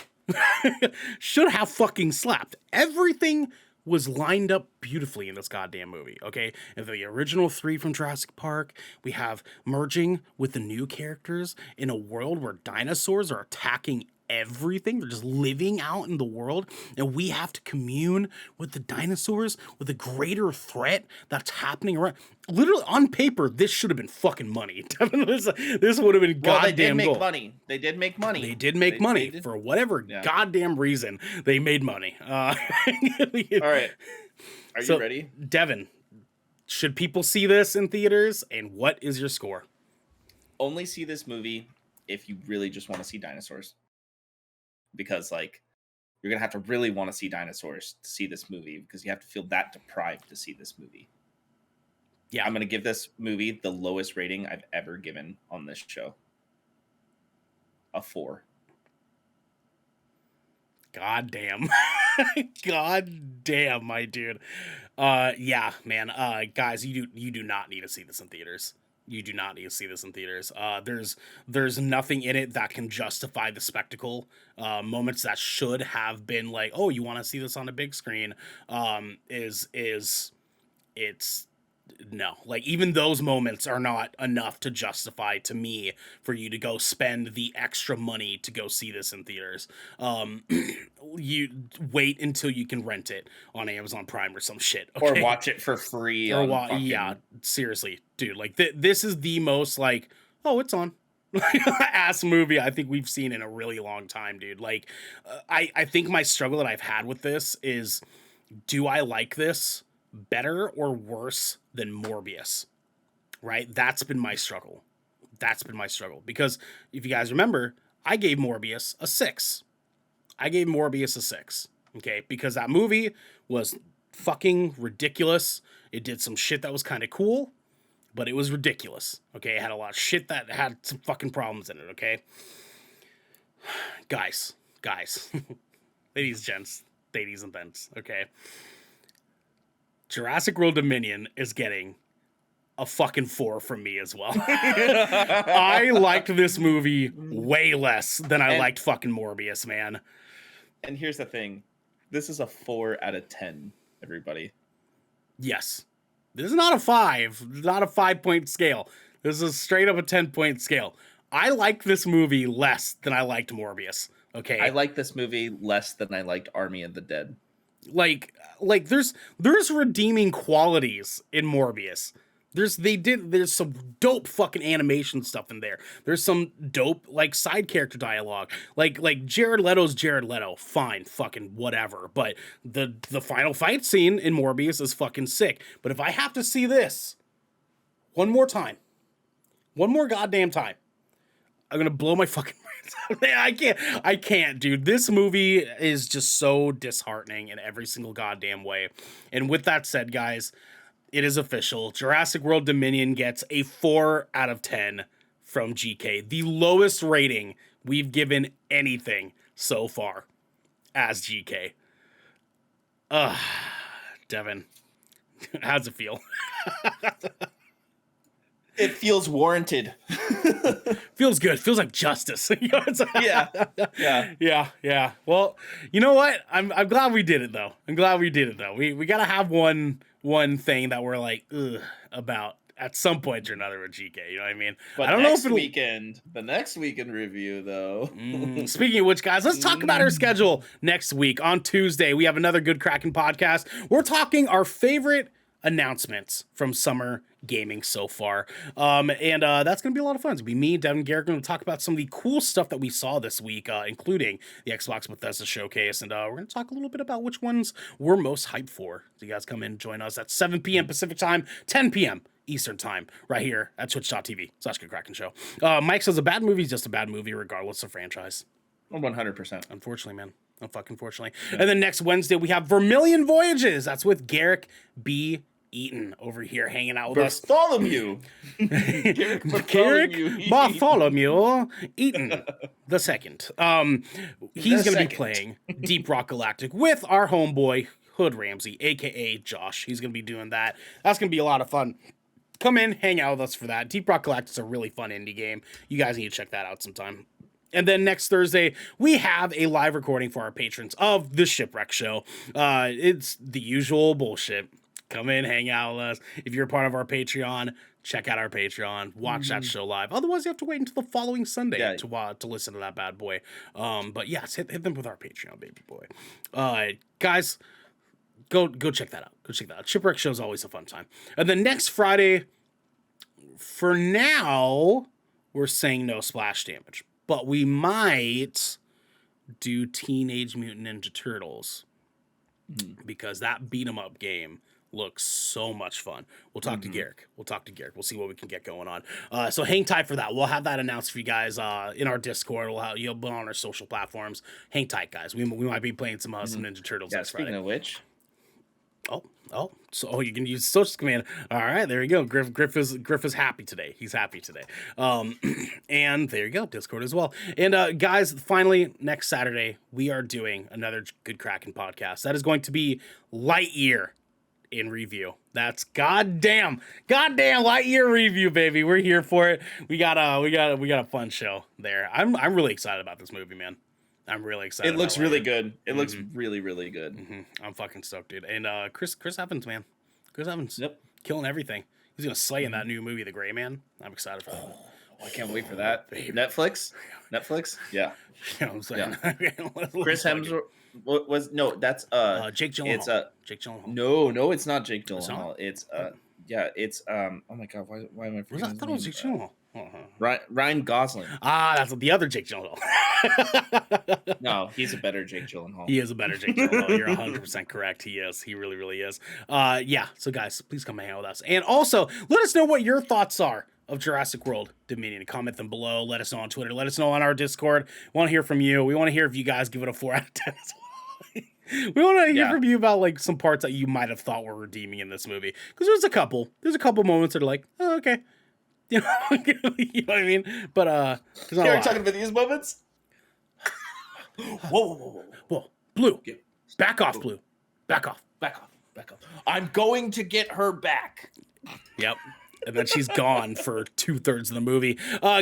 should have fucking slapped. Everything was lined up beautifully in this goddamn movie, okay? And the original three from Jurassic Park, we have merging with the new characters in a world where dinosaurs are attacking everything. They're just living out in the world, and we have to commune with the dinosaurs with a greater threat that's happening around. Literally, on paper, this should have been fucking money. This would have been goddamn gold. They did make money. They did make money for whatever goddamn reason. They made money. All right, are you ready, Devin? Should people see this in theaters? And what is your score? Only see this movie if you really just want to see dinosaurs. Because like, you're gonna have to really want to see dinosaurs to see this movie, because you have to feel that deprived to see this movie. Yeah, I'm gonna give this movie the lowest rating I've ever given on this show. A 4. God damn. God damn, my dude. Yeah, man. Guys, you do not need to see this in theaters. You do not need to see this in theaters. There's nothing in it that can justify the spectacle. Moments that should have been like, oh, you want to see this on a big screen, no. Like, even those moments are not enough to justify to me for you to go spend the extra money to go see this in theaters. You wait until you can rent it on Amazon Prime or some shit, okay? Or watch it for free. Yeah, seriously, dude. Like, this is the most like, oh, it's on ass movie I think we've seen in a really long time, dude. Like, I think my struggle that I've had with this is, do I like this better or worse than Morbius? Right? That's been my struggle. Because if you guys remember, I gave Morbius a 6. Okay? Because that movie was fucking ridiculous. It did some shit that was kind of cool, but it was ridiculous. Okay? It had a lot of shit that had some fucking problems in it, okay? Guys. Ladies and gents, okay? Jurassic World Dominion is getting a fucking 4 from me as well. I liked this movie way less than I liked fucking Morbius, man. And here's the thing. This is a 4 out of 10, everybody. Yes. This is not a 5. Not a 5-point scale. This is straight up a 10-point scale. I liked this movie less than I liked Morbius, okay? I liked this movie less than I liked Army of the Dead. Like there's redeeming qualities in Morbius. There's some dope fucking animation stuff in there. There's some dope like side character dialogue. Like Jared Leto's Jared Leto, fine, fucking whatever. But the final fight scene in Morbius is fucking sick. But if I have to see this one more goddamn time, I'm gonna blow my fucking I can't, dude. This movie is just so disheartening in every single goddamn way. And with that said, guys, it is official. Jurassic World Dominion gets a 4 out of 10 from GK. The lowest rating we've given anything so far as GK. Devin, how's it feel? It feels warranted. Feels good. Feels like justice. Yeah. Yeah. Well, you know what? I'm glad we did it though. We gotta have one thing that we're like ugh about at some point or another with GK. You know what I mean? But I don't know if the next weekend review though. Speaking of which, guys, let's talk about our schedule next week. On Tuesday, we have another Good Kraken podcast. We're talking our favorite announcements from summer gaming so far. And that's going to be a lot of fun. It's going to be me, Devin, Garrett, going to talk about some of the cool stuff that we saw this week, including the Xbox Bethesda showcase. And we're going to talk a little bit about which ones we're most hyped for. So you guys come in and join us at 7 p.m. Pacific time, 10 p.m. Eastern time, right here at twitch.tv/GoodKraken Show. Mike says a bad movie is just a bad movie, regardless of franchise. 100%. Unfortunately, man. Unfortunately. Yeah. And then next Wednesday, we have Vermilion Voyages. That's with Garrick B. Eaton over here hanging out with us. Bartholomew. Garrick Bartholomew Eaton the second. He's going to be playing Deep Rock Galactic with our homeboy, Hood Ramsey, a.k.a. Josh. He's going to be doing that. That's going to be a lot of fun. Come in, hang out with us for that. Deep Rock Galactic is a really fun indie game. You guys need to check that out sometime. And then next Thursday, we have a live recording for our patrons of the Shipwreck Show. It's the usual bullshit. Come in, hang out with us. If you're a part of our Patreon, check out our Patreon. Watch that show live. Otherwise, you have to wait until the following Sunday to listen to that bad boy. But yes, hit them with our Patreon, baby boy. Guys, go check that out. Shipwreck Show is always a fun time. And then next Friday, for now, we're saying no splash damage. But we might do Teenage Mutant Ninja Turtles because that beat 'em up game looks so much fun. We'll talk to Garrick. We'll see what we can get going on. So hang tight for that. We'll have that announced for you guys in our Discord. You'll be on our social platforms. Hang tight, guys. We might be playing some Ninja Turtles next Friday. Speaking of which. So you can use social command. All right, there you go. Griff is happy today. He's happy today. And there you go, Discord as well. And guys, finally, next Saturday we are doing another Good Kraken podcast. That is going to be Lightyear in review. That's goddamn Lightyear review, baby. We're here for it. We got a fun show there. I'm really excited about this movie, man. I'm really excited. It looks really good. It looks really, really good. I'm fucking stoked, dude. And Chris Evans, man. Chris Evans. Yep. Killing everything. He's going to slay in that new movie, The Gray Man. I'm excited for that. Oh, I can't wait for that. Netflix? Yeah. You know what I'm saying? Yeah. Chris Hemsworth was no, that's Jake Gyllenhaal. It's Jake Gyllenhaal. No, it's not Jake Gyllenhaal. It's oh my god, why am I forgetting? I thought it was Jake Gyllenhaal. Ryan Gosling. That's the other Jake Gyllenhaal. No, he's a better Jake Gyllenhaal. He is a better Jake Gyllenhaal. You're 100% correct. He is. He really, really is. Yeah. So guys, please come hang out with us. And also, let us know what your thoughts are of Jurassic World Dominion. Comment them below. Let us know on Twitter. Let us know on our Discord. We want to hear from you. We want to hear if you guys give it a 4 out of 10 as well. We want to hear from you about like some parts that you might have thought were redeeming in this movie. Because there's a couple moments that are like, oh, okay. You know, you know what I mean? But You're talking about these moments? Whoa. Blue. Back off, Blue. Back off. I'm going to get her back. Yep. And then she's gone for 2/3 of the movie.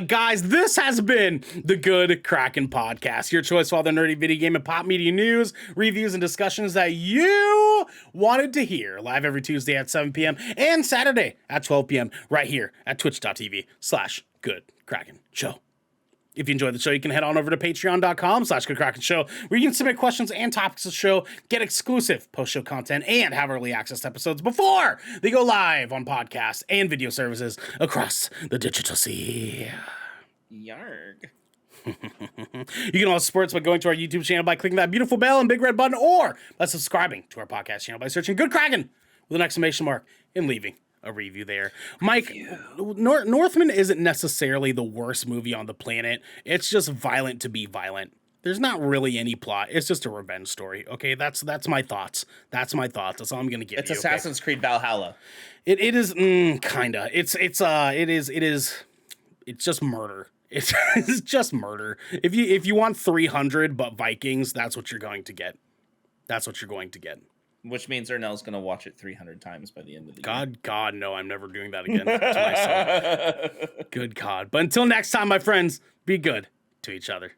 Guys, this has been the Good Kraken Podcast. Your choice for all the nerdy video game and pop media news, reviews, and discussions that you wanted to hear. Live every Tuesday at 7 p.m. and Saturday at 12 p.m. right here at twitch.tv/GoodKrakenShow. If you enjoyed the show, you can head on over to patreon.com/GoodKrakenShow, where you can submit questions and topics of the show, get exclusive post-show content, and have early access to episodes before they go live on podcasts and video services across the digital sea. Yarg. You can also support us by going to our YouTube channel by clicking that beautiful bell and big red button, or by subscribing to our podcast channel by searching Good Kraken with an exclamation mark and leaving a review there. Mike, Northman isn't necessarily the worst movie on the planet. It's just violent to be violent. There's not really any plot. It's just a revenge story. Okay, that's my thoughts. That's all I'm gonna give you. It's Assassin's Creed Valhalla. It is kinda. It's just murder. It's just murder. If you want 300 but Vikings, that's what you're going to get. Which means Ernell's gonna watch it 300 times by the end of the year. God, no, I'm never doing that again to myself. Good God. But until next time, my friends, be good to each other.